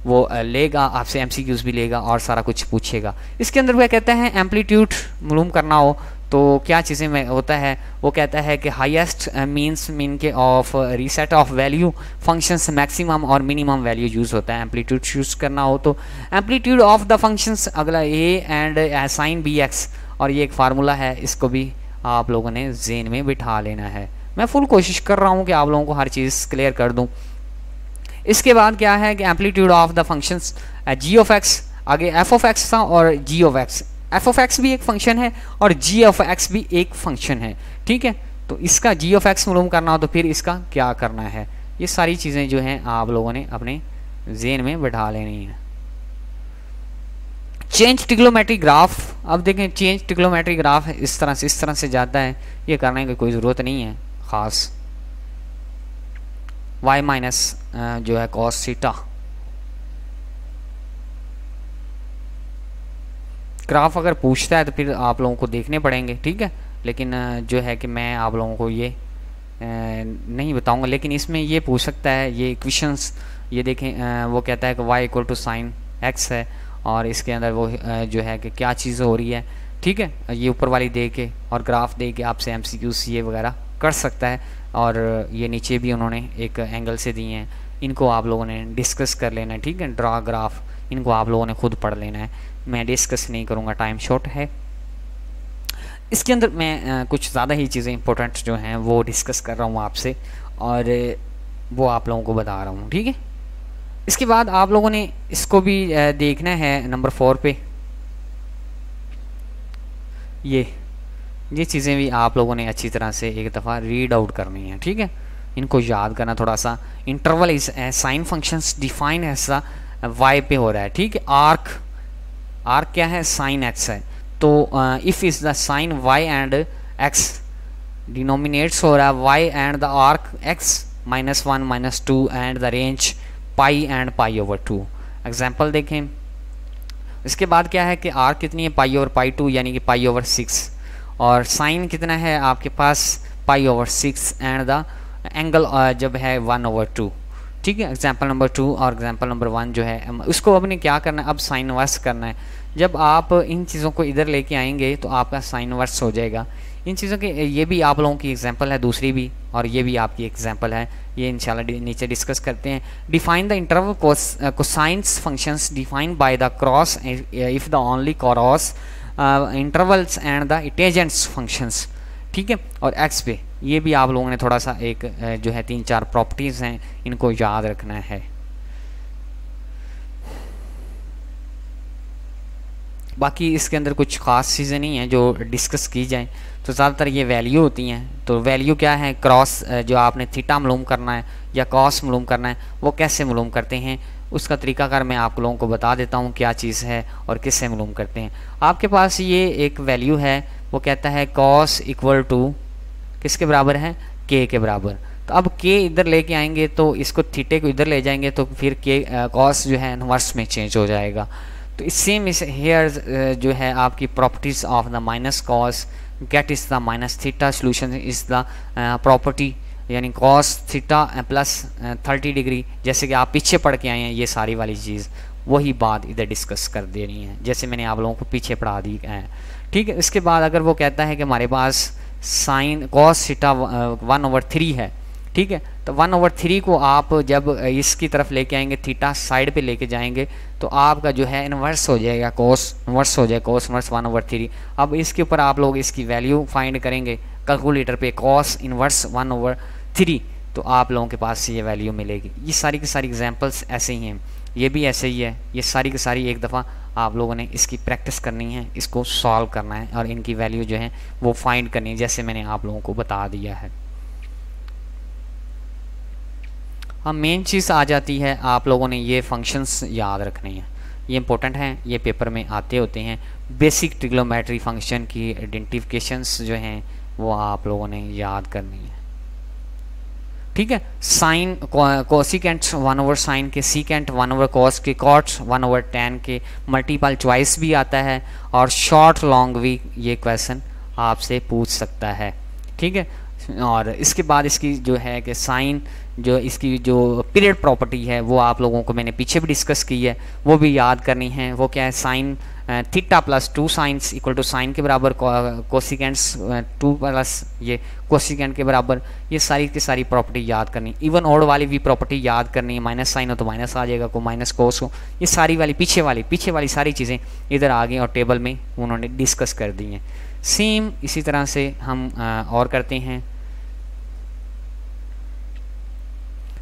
वो लेगा, आपसे एमसीक्यूज भी लेगा और सारा कुछ पूछेगा। इसके अंदर वह कहता है एम्पलीट्यूड मालूम करना हो तो क्या चीज़ें में होता है, वो कहता है कि हाईएस्ट मीन के of reset of value functions maximum और मिनिमम वैल्यू यूज़ होता है। एम्पलीट्यूड चूज़ करना हो तो एम्पलीट्यूड ऑफ द फंक्शंस अगला a and sine b x और ये एक फार्मूला है, इसको भी आप लोगों ने ज़हन में बिठा लेना है। मैं फुल कोशिश कर रहा हूँ कि आप लोगों को हर चीज़ क्लियर कर दूँ। इसके बाद क्या है कि amplitude of the functions G of X, आगे एफ ऑफ एक्स था और G of X, F of X भी एक फंक्शन है और जी ऑफ एक्स भी एक फंक्शन है, ठीक है। तो इसका जी ऑफ एक्स मालूम करना हो तो फिर इसका क्या करना है, ये सारी चीज़ें जो हैं आप लोगों ने अपने ज़हन में बैठा लेनी है। चेंज ट्रिग्नोमेट्री ग्राफ, अब देखें चेंज ट्रिग्नोमेट्री ग्राफ इस तरह से जाता है, ये करने की कोई ज़रूरत नहीं है ख़ास। y माइनस जो है cos थीटा, ग्राफ अगर पूछता है तो फिर आप लोगों को देखने पड़ेंगे, ठीक है। लेकिन जो है कि मैं आप लोगों को ये नहीं बताऊंगा, लेकिन इसमें ये पूछ सकता है, ये इक्वेशंस ये देखें, वो कहता है कि y equal to sine x है और इसके अंदर वो जो है कि क्या चीज़ हो रही है, ठीक है। ये ऊपर वाली दे के और ग्राफ दे के आपसे MCQs ये वगैरह कर सकता है। और ये नीचे भी उन्होंने एक एंगल से दिए हैं, इनको आप लोगों ने डिस्कस कर लेना है, ठीक है। ड्रा ग्राफ इनको आप लोगों ने खुद पढ़ लेना है, मैं डिस्कस नहीं करूँगा, टाइम शॉर्ट है। इसके अंदर मैं कुछ ज़्यादा ही चीज़ें इंपॉर्टेंट जो हैं वो डिस्कस कर रहा हूँ आपसे और वो आप लोगों को बता रहा हूँ, ठीक है। इसके बाद आप लोगों ने इसको भी देखना है नंबर 4 पे, ये चीज़ें भी आप लोगों ने अच्छी तरह से एक दफ़ा रीड आउट करनी है, ठीक है। इनको याद करना थोड़ा सा। Interval is sine functions define ऐसा y पे हो रहा है, ठीक है। आर्क क्या है, साइन x है, तो if is the sine y and x denominates हो रहा है y and the arc x -1 -2 and the range pi and pi over 2। Example देखें। इसके बाद क्या है कि आर्क कितनी है, पाई ओवर पाई 2 यानी कि पाई ओवर 6, और साइन कितना है आपके पास, pi over 6 and the angle जब है 1 ओवर 2, ठीक है। एग्जाम्पल नंबर 2 और एग्जाम्पल नंबर 1 जो है उसको अपने क्या करना है, अब साइन वर्स करना है। जब आप इन चीज़ों को इधर लेके आएंगे तो आपका साइन वर्स हो जाएगा। इन चीज़ों के ये भी आप लोगों की एग्जाम्पल है दूसरी भी, और ये भी आपकी एग्जाम्पल है, ये इंशाल्लाह नीचे डिस्कस करते हैं। Define the interval cosines functions defined by the cross if the only cross intervals and the इटेजेंट्स फंक्शंस, ठीक है। और एक्स पे ये भी आप लोगों ने थोड़ा सा एक जो है 3-4 प्रॉपर्टीज़ हैं, इनको याद रखना है। बाकी इसके अंदर कुछ ख़ास चीज़ें नहीं हैं जो डिस्कस की जाएं, तो ज़्यादातर ये वैल्यू होती हैं। तो वैल्यू क्या है, क्रॉस जो आपने थीटा मालूम करना है या कॉस मालूम करना है, वो कैसे मालूम करते हैं उसका तरीकाकार मैं आप लोगों को बता देता हूँ क्या चीज़ है और किससे मालूम करते हैं। आपके पास ये एक वैल्यू है, वो कहता है कॉस इक्वल टू किसके बराबर है, के के बराबर। तो अब के इधर लेके आएंगे तो इसको थीटे को इधर ले जाएंगे तो फिर के कॉस जो है इनवर्स में चेंज हो जाएगा। तो सेम इस हेयर जो है आपकी properties of the minus cos gate is the minus theta, solution is the property यानी कॉस थीटा प्लस 30 डिग्री, जैसे कि आप पीछे पढ़ के आए हैं ये सारी वाली चीज़ वही बात इधर डिस्कस कर देनी है, जैसे मैंने आप लोगों को पीछे पढ़ा दी है, ठीक है। इसके बाद अगर वो कहता है कि हमारे पास साइन कॉस थीटा 1/3 है, ठीक है, तो 1/3 को आप जब इसकी तरफ लेके आएंगे, थीटा साइड पे लेके जाएंगे तो आपका जो है इन्वर्स हो जाएगा, कॉस इन्वर्स हो जाएगा, कॉस इन्वर्स 1/3। अब इसके ऊपर आप लोग इसकी वैल्यू फाइंड करेंगे कैलकुलेटर पे, कॉस इन्वर्स 1/3, तो आप लोगों के पास ये वैल्यू मिलेगी। ये सारी की सारी एग्जांपल्स ऐसे ही हैं, ये भी ऐसे ही है, ये सारी की सारी एक दफ़ा आप लोगों ने इसकी प्रैक्टिस करनी है, इसको सॉल्व करना है और इनकी वैल्यू जो है वो फाइंड करनी है, जैसे मैंने आप लोगों को बता दिया है। अब मेन चीज़ आ जाती है, आप लोगों ने ये फंक्शंस याद रखने हैं, ये इंपॉर्टेंट हैं, ये पेपर में आते होते हैं। बेसिक ट्रिग्नोमेट्री फंक्शन की आइडेंटिफिकेशंस जो हैं वो आप लोगों ने याद करनी है, ठीक है। साइन कोसिकेंट 1/sin के, सीकेंट 1/cos के, कॉट 1/tan के, मल्टीपल चॉइस भी आता है और शॉर्ट लॉन्ग भी ये क्वेश्चन आपसे पूछ सकता है, ठीक है। और इसके बाद इसकी जो है कि साइन, जो इसकी जो पीरियड प्रॉपर्टी है वो आप लोगों को मैंने पीछे भी डिस्कस की है, वो भी याद करनी है। वो क्या है, sine theta plus 2 sines equal to sine के बराबर, कोसिकेंट्स 2 प्लस ये कोसिकेंट के बराबर। ये सारी की सारी प्रॉपर्टी याद करनी। इवन ऑड वाली भी प्रॉपर्टी याद करनी है, माइनस साइन हो तो माइनस आ जाएगा, को माइनस कोस हो, ये सारी वाली पीछे वाली सारी चीज़ें इधर आ गई और टेबल में उन्होंने डिस्कस कर दी हैं। सेम इसी तरह से हम और करते हैं।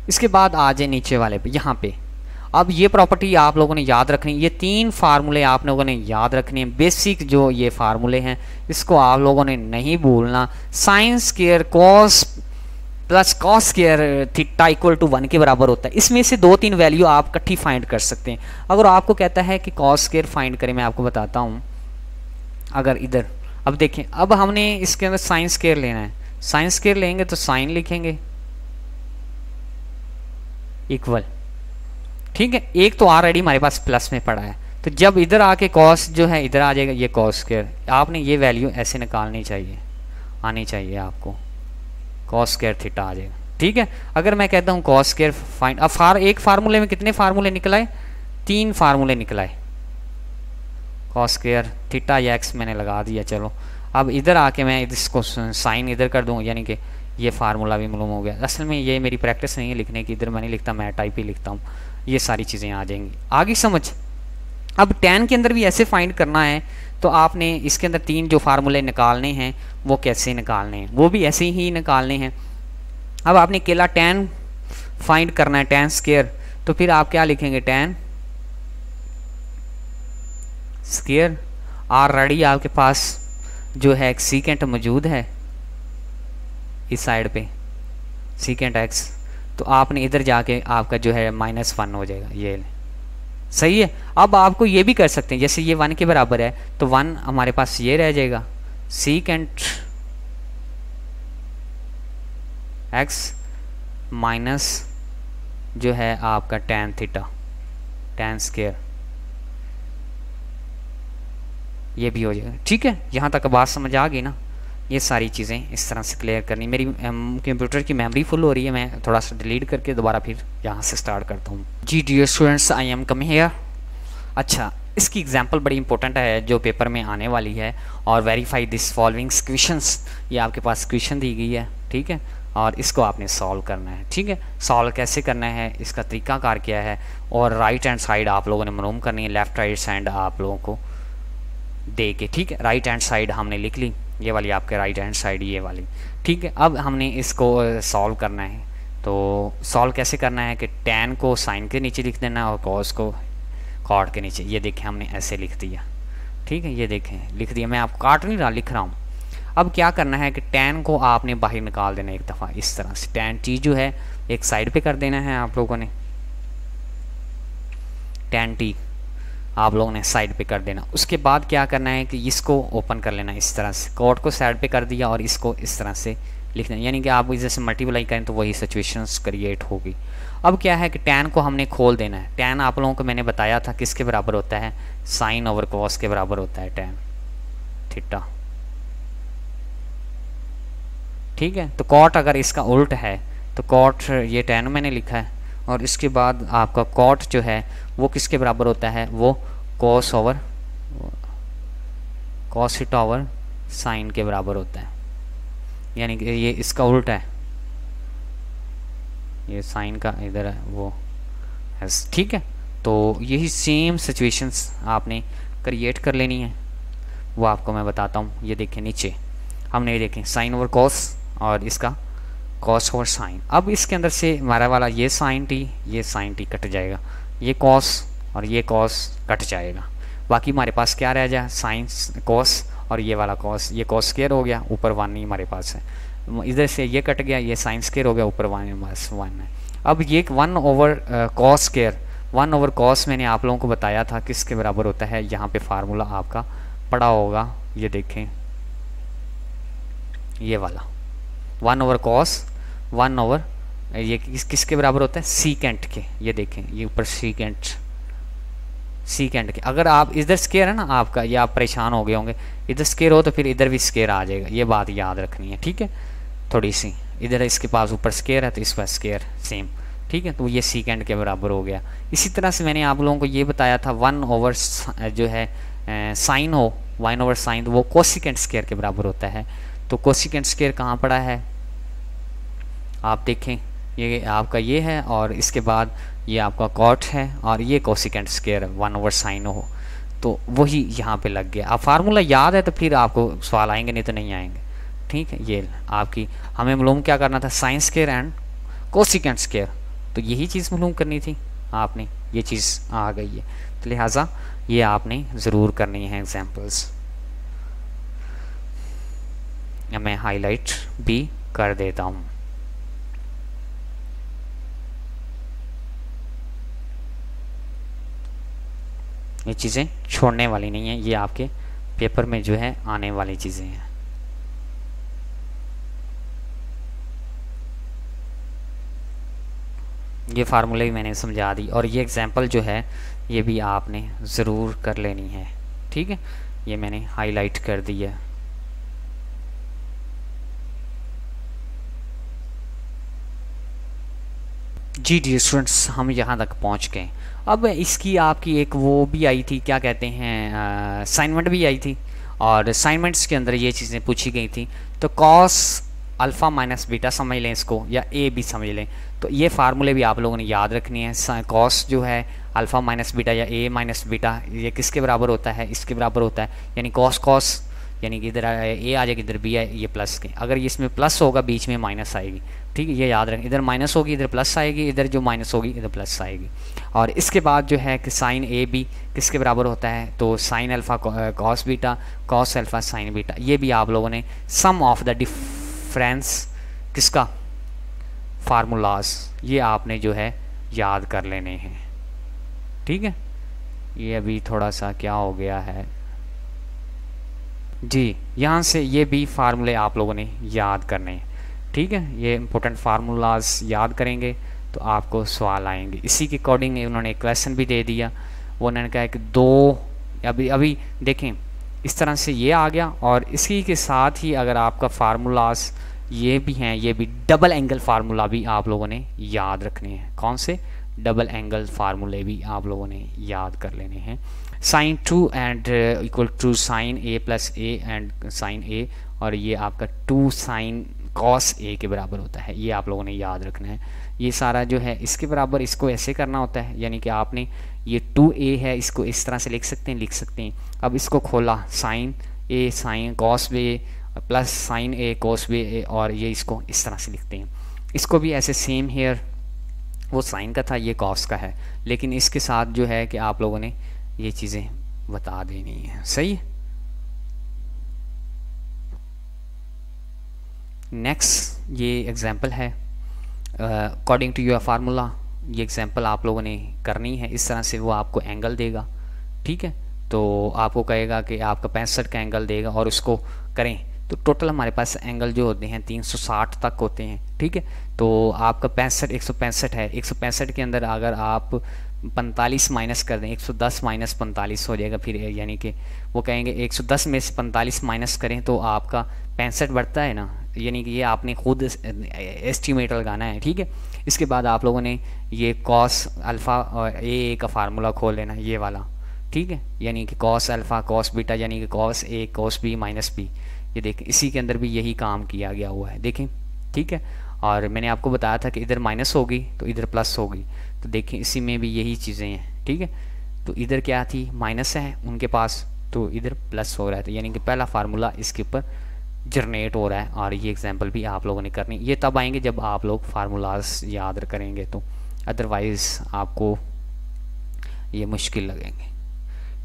इसके बाद आ जाए नीचे वाले पे, यहाँ पे अब ये प्रॉपर्टी आप लोगों ने याद रखनी। ये 3 फार्मूले आप लोगों ने याद रखने हैं, बेसिक जो ये फार्मूले हैं इसको आप लोगों ने नहीं भूलना। Sine square cos plus cos square theta equal to 1 के बराबर होता है। इसमें से 2-3 वैल्यू आप इकट्ठी फाइंड कर सकते हैं। अगर आपको कहता है कि कॉस स्क्वायर फाइंड करें, मैं आपको बताता हूँ। अगर इधर अब देखें, अब हमने इसके अंदर साइन स्क्वायर लेना है। साइन स्क्वायर लेंगे तो साइन लिखेंगे इक्वल, ठीक है। एक तो ऑलरेडी हमारे पास प्लस में पड़ा है, तो जब इधर आके कॉस जो है इधर आ जाएगा, ये कॉस स्क्वायर। आपने ये वैल्यू ऐसे निकालनी चाहिए, आनी चाहिए आपको, कॉस स्क्वायर थीटा आ जाएगा, ठीक है। अगर मैं कहता हूँ कॉस स्क्वायर फाइंड, अब एक फार्मूले में कितने फार्मूले निकलाए, 3 फार्मूले निकलाए। कॉस स्क्वायर थीटा या एक्स मैंने लगा दिया, चलो। अब इधर आके मैं इसको साइन इधर कर दूँ, यानी कि ये फार्मूला भी मालूम हो गया। असल में ये मेरी प्रैक्टिस नहीं है लिखने की, इधर मैं नहीं लिखता, मैं टाइप ही लिखता हूँ। ये सारी चीज़ें आ जाएंगी आगे समझ। अब tan के अंदर भी ऐसे फाइंड करना है, तो आपने इसके अंदर 3 जो फार्मूले निकालने हैं वो कैसे निकालने हैं, वो भी ऐसे ही निकालने हैं। अब आपने अकेला tan फाइंड करना है, tan स्क्वायर, तो फिर आप क्या लिखेंगे, tan स्क्वायर। ऑलरेडी आपके पास जो है सीकेंट मौजूद है इस साइड पे, सीकेंट x, तो आपने इधर जाके आपका जो है -1 हो जाएगा, ये सही है। अब आपको ये भी कर सकते हैं, जैसे ये 1 के बराबर है तो 1 हमारे पास ये रह जाएगा, सीकेंट x माइनस जो है आपका tan थीटा, tan स्क्वायर, ये भी हो जाएगा, ठीक है। यहाँ तक बात समझ आ गई ना। ये सारी चीज़ें इस तरह से क्लियर करनी। मेरी कंप्यूटर की मेमोरी फुल हो रही है, मैं थोड़ा सा डिलीट करके दोबारा फिर यहाँ से स्टार्ट करता हूँ। जी dear students, I am coming here. अच्छा, इसकी एग्जांपल बड़ी इंपॉर्टेंट है जो पेपर में आने वाली है। और वेरीफाई दिस फॉलोइंग क्वेश्चंस, ये आपके पास क्वेश्चन दी गई है, ठीक है, और इसको आपने सॉल्व करना है, ठीक है। सॉल्व कैसे करना है, इसका तरीकाकार क्या है, और राइट हैंड साइड आप लोगों ने मालूम करनी है, लेफ्ट राइट साइड आप लोगों को दे के, ठीक है। राइट हैंड साइड हमने लिख ली, ये वाली आपके राइट हैंड साइड ये वाली, ठीक है। अब हमने इसको सॉल्व करना है। तो सॉल्व कैसे करना है कि tan को साइन के नीचे लिख देना और cos को कॉट के नीचे। ये देखें हमने ऐसे लिख दिया, ठीक है, ये देखें लिख दिया। मैं आपको काट नहीं रहा, लिख रहा हूँ। अब क्या करना है कि tan को आपने बाहर निकाल देना एक दफ़ा, इस तरह से tan t जो है एक साइड पे कर देना है आप लोगों ने, tan t आप लोगों ने साइड पे कर देना। उसके बाद क्या करना है कि इसको ओपन कर लेना इस तरह से, कॉट को साइड पे कर दिया और इसको इस तरह से लिखना, यानी कि आप जैसे मल्टीप्लाई करें तो वही सिचुएशंस क्रिएट होगी। अब क्या है कि tan को हमने खोल देना है। tan आप लोगों को मैंने बताया था किसके बराबर होता है, साइन ओवर कॉस के बराबर होता है tan थीटा, ठीक है। तो कॉट अगर इसका उल्ट है तो कॉट ये tan मैंने लिखा है, और इसके बाद आपका कॉट जो है वो किसके बराबर होता है, वो cos over cos theta over sine के बराबर होता है, यानी कि ये इसका उल्टा है, ये साइन का इधर है वो है, ठीक है। तो यही सेम सिचुएशंस आपने क्रिएट कर लेनी है, वो आपको मैं बताता हूँ। ये देखें नीचे हमने ये देखें साइन ओवर कॉस और इसका कॉस ओवर साइन। अब इसके अंदर से हमारा वाला ये साइन टी कट जाएगा, ये कॉस और ये कॉस कट जाएगा, बाकी हमारे पास क्या रह जाए, साइन कॉस और ये वाला कॉस, ये कॉस स्क्वायर हो गया, ऊपर 1 नहीं हमारे पास है, इधर से ये कट गया, ये साइन स्क्वायर हो गया, ऊपर 1 है। अब ये 1 over cos square, 1 over cos मैंने आप लोगों को बताया था किसके बराबर होता है, यहाँ पे फार्मूला आपका पड़ा होगा, ये देखें ये वाला 1 ओवर कॉस 1 ओवर ये किसके बराबर होता है, सीकेंट के। ये देखें ये ऊपर सीकेंट के। अगर आप इधर स्केयर है ना आपका, ये आप परेशान हो गए होंगे, इधर स्केयर हो तो फिर इधर भी स्केयर आ जाएगा, ये बात याद रखनी है, ठीक है। थोड़ी सी, इधर इसके पास ऊपर स्केयर है तो इस पर स्केयर सेम, ठीक है, तो ये सीकेंड के बराबर हो गया। इसी तरह से मैंने आप लोगों को ये बताया था 1 ओवर जो है साइन हो 1 ओवर साइन, तो वो कोसिकेंट स्केयर के बराबर होता है। तो कोसिकेंट स्केयर कहाँ पड़ा है आप देखें, ये आपका ये है और इसके बाद ये आपका कॉट है और ये कोसिकेंट स्केयर 1 ओवर साइन हो, तो वही यहाँ पे लग गया। अब फार्मूला याद है तो फिर आपको सवाल आएंगे, नहीं तो नहीं आएंगे, ठीक है। ये आपकी हमें मालूम क्या करना था, sine square and cosecant square, तो यही चीज़ मालूम करनी थी आपने, ये चीज़ आ गई है, तो लिहाजा ये आपने ज़रूर करनी है एग्जाम्पल्स। मैं हाईलाइट भी कर देता हूँ। ये चीज़ें छोड़ने वाली नहीं है, ये आपके पेपर में जो है आने वाली चीज़ें हैं। ये फार्मूले भी मैंने समझा दी और ये एग्जांपल जो है ये भी आपने ज़रूर कर लेनी है, ठीक है। ये मैंने हाईलाइट कर दिया। जी डियर स्टूडेंट्स, हम यहाँ तक पहुँच गए। अब इसकी आपकी एक वो भी आई थी, क्या कहते हैं, असाइनमेंट भी आई थी और असाइनमेंट्स के अंदर ये चीज़ें पूछी गई थी। तो कॉस अल्फ़ा माइनस बीटा समझ लें इसको, या ए भी समझ लें, तो ये फार्मूले भी आप लोगों ने याद रखनी है। कॉस जो है अल्फ़ा माइनस बीटा या ए माइनस बीटा, ये किसके बराबर होता है, इसके बराबर होता है, यानी कॉस कॉस, यानी कि इधर ए आ जाएगी, इधर बी है, ये प्लस के, अगर ये इसमें प्लस होगा बीच में माइनस आएगी, ठीक है, ये याद रखें, इधर माइनस होगी इधर प्लस आएगी, इधर जो माइनस होगी इधर प्लस आएगी। और इसके बाद जो है कि साइन ए बी किसके बराबर होता है, तो sine alpha cos beta, cos alpha sine beta, ये भी आप लोगों ने सम ऑफ द डिफरेंस किसका फार्मूलाज, ये आपने जो है याद कर लेने हैं, ठीक है। ये अभी थोड़ा सा क्या हो गया है जी, यहाँ से ये भी फार्मूले आप लोगों ने याद करने हैं, ठीक है। ये इंपॉर्टेंट फार्मूलाज याद करेंगे तो आपको सवाल आएंगे। इसी के अकॉर्डिंग उन्होंने एक क्वेश्चन भी दे दिया, वो उन्होंने कहा कि दो, अभी देखें इस तरह से ये आ गया, और इसी के साथ ही अगर आपका फार्मूलाज ये भी हैं, ये भी डबल एंगल फार्मूला भी आप लोगों ने याद रखने हैं। कौन से डबल एंगल फार्मूले भी आप लोगों ने याद कर लेने हैं। Sine 2 and equal to sine A plus A and sine A, और ये आपका 2 साइन कॉस ए के बराबर होता है, ये आप लोगों ने याद रखना है। ये सारा जो है इसके बराबर इसको ऐसे करना होता है, यानी कि आपने ये 2a है इसको इस तरह से लिख सकते हैं। अब इसको खोला, साइन ए साइन कॉस बे प्लस साइन ए कॉस बे, और ये इसको इस तरह से लिखते हैं। इसको भी ऐसे सेम हेयर, वो साइन का था ये कॉस का है, लेकिन इसके साथ जो है कि आप लोगों ने ये चीज़ें बता देनी है, सही। नेक्स्ट ये एग्जांपल है अकॉर्डिंग टू योर फार्मूला, ये एग्जांपल आप लोगों ने करनी है। इस तरह से वो आपको एंगल देगा, ठीक है, तो आपको कहेगा कि आपका 65 का एंगल देगा और उसको करें, तो टोटल हमारे पास एंगल जो होते हैं 360 तक होते हैं, ठीक है। तो आपका 165 है, 165 के अंदर अगर आप 45 माइनस कर दें, 110 माइनस 45 हो जाएगा, फिर यानी कि वो कहेंगे 110 में से 45 माइनस करें तो आपका 65 बढ़ता है ना, यानी कि ये आपने खुद एस्टिमेट लगाना है, ठीक है। इसके बाद आप लोगों ने ये कॉस अल्फ़ा और ए का फार्मूला खोल लेना, ये वाला, ठीक है, यानी कि कॉस अल्फ़ा कॉस बीटा, यानी कि cos A cos B minus B, ये देखें इसी के अंदर भी यही काम किया गया हुआ है, देखें, ठीक है। और मैंने आपको बताया था कि इधर माइनस होगी तो इधर प्लस होगी, तो देखें इसी में भी यही चीज़ें हैं, ठीक है। तो इधर क्या थी, माइनस है उनके पास, तो इधर प्लस हो रहा है, तो यानी कि पहला फार्मूला इसके ऊपर जनरेट हो रहा है। और ये एग्जांपल भी आप लोगों ने करनी, ये तब आएंगे जब आप लोग फार्मूलाज याद करेंगे, तो अदरवाइज़ आपको ये मुश्किल लगेंगे,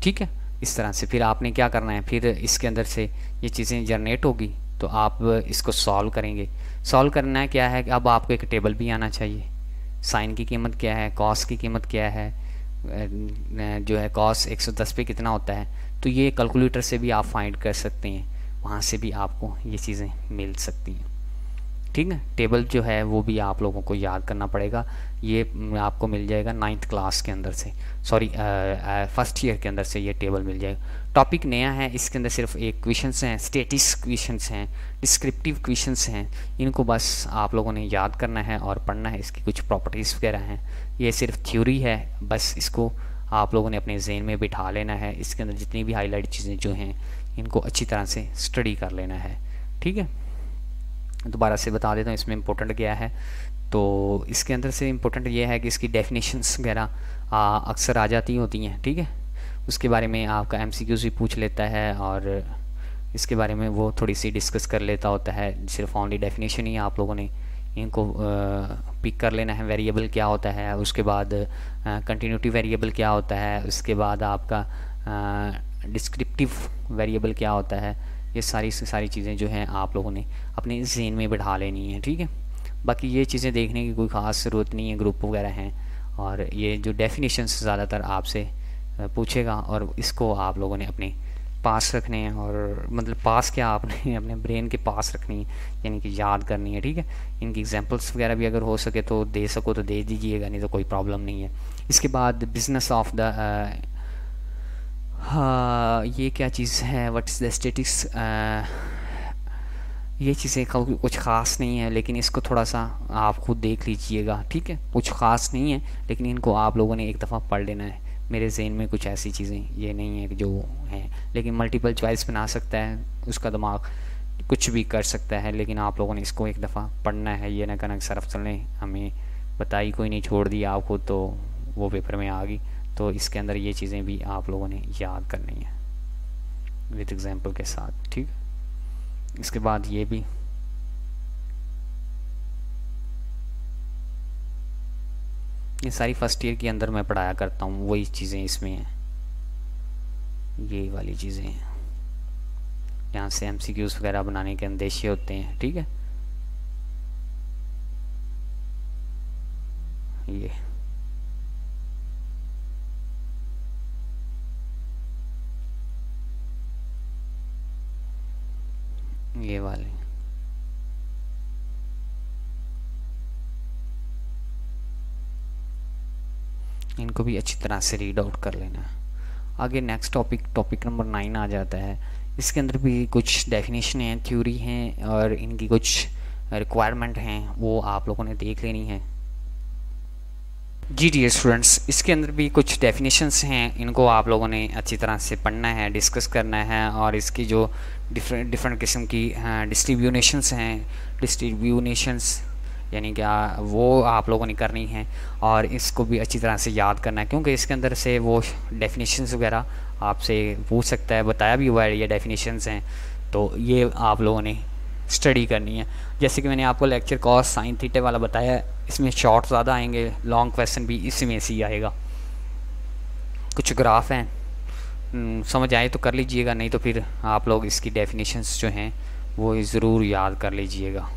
ठीक है। इस तरह से फिर आपने क्या करना है, फिर इसके अंदर से ये चीज़ें जनरेट होगी तो आप इसको सॉल्व करेंगे। सॉल्व करना है क्या है कि अब आपको एक टेबल भी आना चाहिए, साइन की कीमत क्या है, कॉस की कीमत क्या है, जो है कॉस 110 पे कितना होता है, तो ये कैलकुलेटर से भी आप फाइंड कर सकते हैं, वहाँ से भी आपको ये चीज़ें मिल सकती हैं, ठीक है। टेबल जो है वो भी आप लोगों को याद करना पड़ेगा, ये आपको मिल जाएगा 9th क्लास के अंदर से, सॉरी फर्स्ट ईयर के अंदर से ये टेबल मिल जाएगा। टॉपिक नया है, इसके अंदर सिर्फ एक क्वेश्चंस हैं, स्टेटिक्स क्वेश्चंस हैं, डिस्क्रिप्टिव क्वेश्चंस हैं, इनको बस आप लोगों ने याद करना है और पढ़ना है। इसकी कुछ प्रॉपर्टीज़ वगैरह हैं, ये सिर्फ थ्योरी है, बस इसको आप लोगों ने अपने जहन में बिठा लेना है। इसके अंदर जितनी भी हाईलाइट चीज़ें जो हैं इनको अच्छी तरह से स्टडी कर लेना है, ठीक है। दोबारा से बता देता हूँ इसमें इम्पोर्टेंट क्या है। तो इसके अंदर से इम्पोर्टेंट ये है कि इसकी डेफिनेशंस वगैरह अक्सर आ जाती होती हैं, ठीक है। उसके बारे में आपका MCQs भी पूछ लेता है और इसके बारे में वो थोड़ी सी डिस्कस कर लेता होता है। सिर्फ ओनली डेफिनेशन ही आप लोगों ने इनको पिक कर लेना है। वेरिएबल क्या होता है, उसके बाद कंटिन्यूटी वेरिएबल क्या होता है, उसके बाद आपका डिस्क्रिप्टिव वेरिएबल क्या होता है, ये सारी चीज़ें जो हैं आप लोगों ने अपने जहन में बिठा लेनी है, ठीक है। बाकी ये चीज़ें देखने की कोई ख़ास ज़रूरत नहीं है, ग्रुप वगैरह हैं। और ये जो डेफिनेशंस ज़्यादातर आपसे पूछेगा और इसको आप लोगों ने अपने पास रखने हैं, और मतलब पास क्या, आपने अपने ब्रेन के पास रखनी है, यानी कि याद करनी है, ठीक है। इनकी एग्जांपल्स वगैरह भी अगर हो सके तो दे सको तो दे दीजिएगा, नहीं तो कोई प्रॉब्लम नहीं है। इसके बाद बिजनेस ऑफ द हाँ, ये क्या चीज़ है, व्हाट इज़ द स्टेटिक्स, ये चीज़ें कुछ ख़ास नहीं है, लेकिन इसको थोड़ा सा आप खुद देख लीजिएगा, ठीक है। कुछ ख़ास नहीं है, लेकिन इनको आप लोगों ने एक दफ़ा पढ़ लेना है। मेरे जहन में कुछ ऐसी चीज़ें ये नहीं है जो हैं, लेकिन मल्टीपल चॉइस बना सकता है, उसका दिमाग कुछ भी कर सकता है, लेकिन आप लोगों ने इसको एक दफ़ा पढ़ना है। ये ना कहना सरफ चलने हमें बताई कोई नहीं, छोड़ दी आपको तो वो पेपर में आ गई। तो इसके अंदर ये चीज़ें भी आप लोगों ने याद करनी है विद एग्जांपल के साथ, ठीक। इसके बाद ये भी ये सारी फर्स्ट ईयर के अंदर मैं पढ़ाया करता हूँ, वही चीज़ें इसमें हैं, ये वाली चीज़ें हैं। यहाँ से MCQs वगैरह बनाने के अंदेशे होते हैं, ठीक है। ये वाले इनको भी अच्छी तरह से रीड आउट कर लेना है। आगे नेक्स्ट टॉपिक नंबर 9 आ जाता है। इसके अंदर भी कुछ डेफिनेशन हैं, थ्योरी हैं और इनकी कुछ रिक्वायरमेंट हैं, वो आप लोगों ने देख लेनी है। जी डियर स्टूडेंट्स, इसके अंदर भी कुछ डेफिनेशंस हैं, इनको आप लोगों ने अच्छी तरह से पढ़ना है, डिस्कस करना है। और इसकी जो डिफरेंट किस्म की डिस्ट्रीब्यूशंस यानी क्या वो आप लोगों ने करनी है और इसको भी अच्छी तरह से याद करना है, क्योंकि इसके अंदर से वो डेफिनेशंस वगैरह आपसे पूछ सकता है। बताया भी हुआ है ये डेफिनेशंस हैं, तो ये आप लोगों ने स्टडी करनी है। जैसे कि मैंने आपको लेक्चर कॉस साइन थीटा वाला बताया, इसमें शॉर्ट ज़्यादा आएंगे, लॉन्ग क्वेश्चन भी इसी में से ही आएगा। कुछ ग्राफ हैं, समझ आए तो कर लीजिएगा, नहीं तो फिर आप लोग इसकी डेफिनेशंस जो हैं वो ज़रूर याद कर लीजिएगा।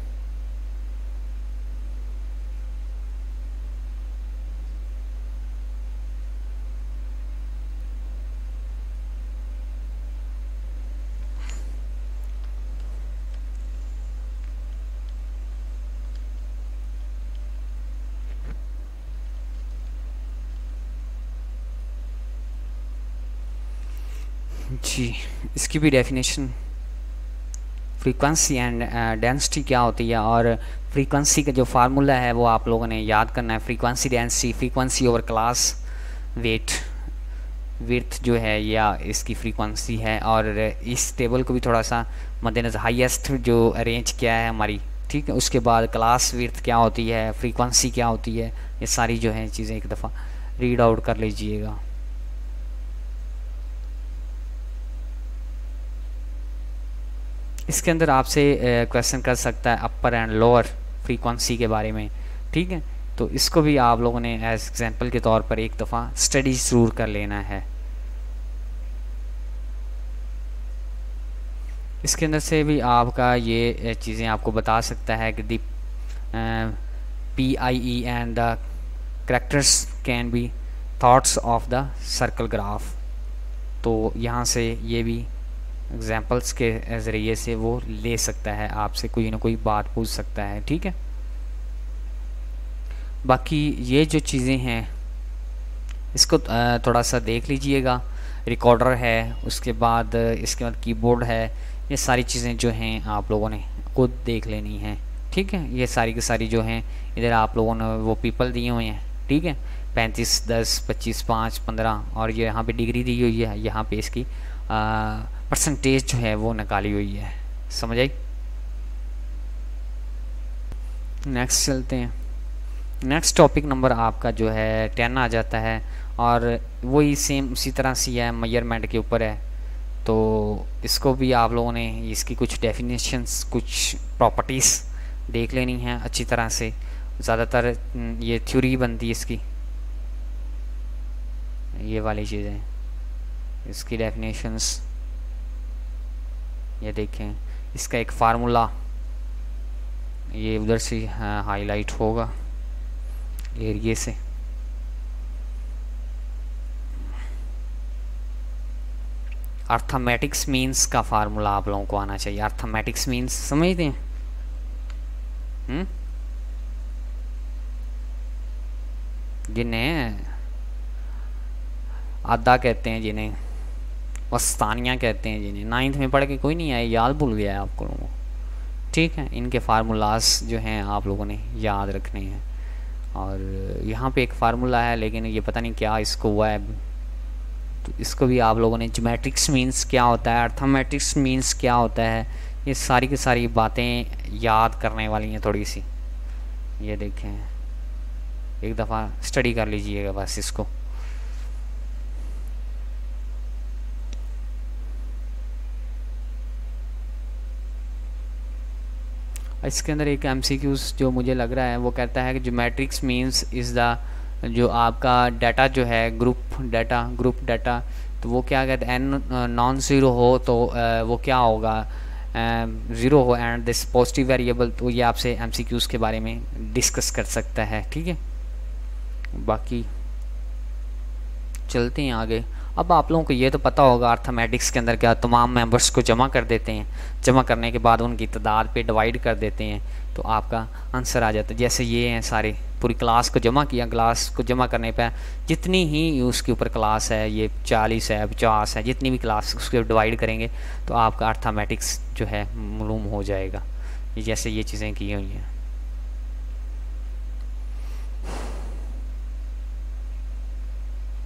जी, इसकी भी डेफिनेशन फ्रीक्वेंसी एंड डेंसिटी क्या होती है, और फ्रीक्वेंसी का जो फार्मूला है वो आप लोगों ने याद करना है। Frequency density, frequency over class weight, width जो है या इसकी फ्रीक्वेंसी है। और इस टेबल को भी थोड़ा सा मद्देनज़र, हाईएस्ट जो अरेंज क्या है हमारी, ठीक है, उसके बाद क्लास विड्थ क्या होती है, फ्रीक्वेंसी क्या होती है, ये सारी जो है चीज़ें एक दफ़ा रीड आउट कर लीजिएगा। इसके अंदर आपसे क्वेश्चन कर सकता है अपर एंड लोअर फ्रीक्वेंसी के बारे में, ठीक है। तो इसको भी आप लोगों ने एज एग्जांपल के तौर पर एक दफ़ा स्टडी ज़रूर कर लेना है। इसके अंदर से भी आपका ये चीज़ें आपको बता सकता है कि दी PIE and the characters can be thoughts of the circle graph. तो यहाँ से ये भी एग्जाम्पल्स के ज़रिए से वो ले सकता है, आपसे कोई ना कोई बात पूछ सकता है, ठीक है। बाकी ये जो चीज़ें हैं इसको थोड़ा सा देख लीजिएगा। रिकॉर्डर है, उसके बाद इसके बाद कीबोर्ड है, ये सारी चीज़ें जो हैं आप लोगों ने खुद देख लेनी है, ठीक है। ये सारी की सारी जो हैं इधर आप लोगों ने वो पीपल दिए हुए हैं, ठीक है। 35, 10, 25, 5, 15 और ये यहाँ पे डिग्री दी हुई है, यहाँ पे इसकी परसेंटेज जो है वो निकाली हुई है, समझ आई। नेक्स्ट चलते हैं। नेक्स्ट टॉपिक नंबर आपका जो है 10 आ जाता है और वही सेम उसी तरह से है, मेजरमेंट के ऊपर है। तो इसको भी आप लोगों ने इसकी कुछ डेफिनेशंस, कुछ प्रॉपर्टीज़ देख लेनी है अच्छी तरह से। ज़्यादातर ये थ्योरी बनती है इसकी, ये वाली चीज़ें, इसकी डेफिनेशंस ये देखें। इसका एक फार्मूला ये उधर से हाईलाइट होगा एरिए से। अर्थमेटिक्स मीन्स का फार्मूला आप लोगों को आना चाहिए। अर्थमेटिक्स मीन्स समझते हैं? जिन्हें आधा कहते हैं, जिन्हें वस्तानियाँ कहते हैं, जिन्हें 9th में पढ़ के कोई नहीं आया, याद भूल गया है आप लोगों को, ठीक है। इनके फार्मूलाज जो हैं आप लोगों ने याद रखने हैं। और यहाँ पे एक फार्मूला है लेकिन ये पता नहीं क्या इसको हुआ है, तो इसको भी आप लोगों ने, ज्योमेट्रिक्स मीन्स क्या होता है, अर्थमेटिक्स मीन्स क्या होता है, ये सारी की सारी बातें याद करने वाली हैं थोड़ी सी। ये देखें, एक दफ़ा स्टडी कर लीजिएगा बस इसको। इसके अंदर एक MCQs जो मुझे लग रहा है वो कहता है कि ज्योमेट्रिक्स मीन्स इज़ द, जो आपका डाटा जो है ग्रुप डाटा, तो वो क्या कहते हैं, n नॉन ज़ीरो हो तो वो क्या होगा, ज़ीरो हो एंड दिस पॉजिटिव वेरिएबल। तो ये आपसे MCQs के बारे में डिस्कस कर सकता है, ठीक है। बाकी चलते हैं आगे। अब आप लोगों को ये तो पता होगा अर्थमेटिक्स के अंदर क्या, तमाम मेंबर्स को जमा कर देते हैं, जमा करने के बाद उनकी तादाद पे डिवाइड कर देते हैं तो आपका आंसर आ जाता है। जैसे ये हैं सारे, पूरी क्लास को जमा किया, क्लास को जमा करने पे जितनी ही उसके ऊपर क्लास है, ये 40 है, 50 है, जितनी भी क्लास उसके डिवाइड करेंगे तो आपका अर्थमेटिक्स जो है मालूम हो जाएगा। ये जैसे ये चीज़ें की हुई हैं।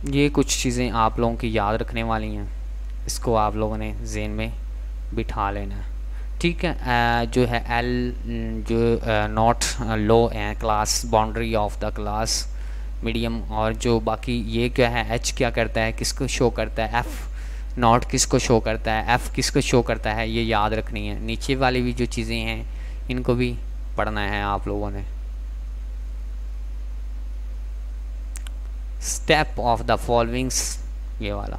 ये कुछ चीज़ें आप लोगों की याद रखने वाली हैं, इसको आप लोगों ने ज़हन में बिठा लेना है, ठीक है। जो है एल जो नॉट लो है, class boundary of the class medium, और जो बाकी ये क्या है, एच क्या करता है, किसको शो करता है, एफ़ नॉट किसको शो करता है, एफ़ किसको शो करता है, ये याद रखनी है। नीचे वाली भी जो चीज़ें हैं इनको भी पढ़ना है आप लोगों ने। स्टेप ऑफ द फॉलोइंग्स, ये वाला,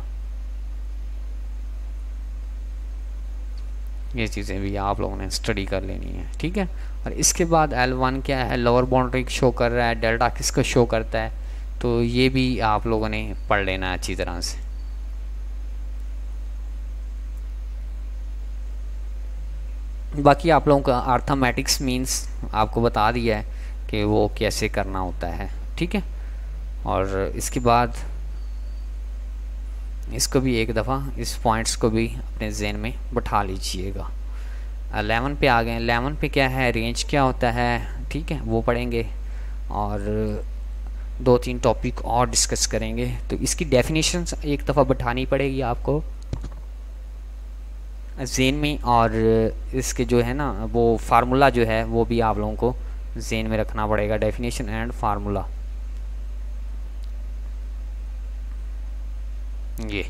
ये चीज़ें भी आप लोगों ने स्टडी कर लेनी है, ठीक है। और इसके बाद L1 क्या है, लोअर बाउंड्री शो कर रहा है, डेल्टा किसको शो करता है, तो ये भी आप लोगों ने पढ़ लेना है अच्छी तरह से। बाकी आप लोगों का अर्थमेटिक्स मीन्स आपको बता दिया है कि वो कैसे करना होता है, ठीक है। और इसके बाद इसको भी एक दफ़ा, इस पॉइंट्स को भी अपने ज़हन में बैठा लीजिएगा। 11 पे आ गए। 11 पे क्या है, रेंज क्या होता है, ठीक है, वो पढ़ेंगे और 2-3 टॉपिक और डिस्कस करेंगे। तो इसकी डेफिनेशंस एक दफ़ा बैठानी पड़ेगी आपको ज़हन में, और इसके जो है ना वो फार्मूला जो है वो भी आप लोगों को ज़हन में रखना पड़ेगा, डेफिनेशन एंड फार्मूला। ये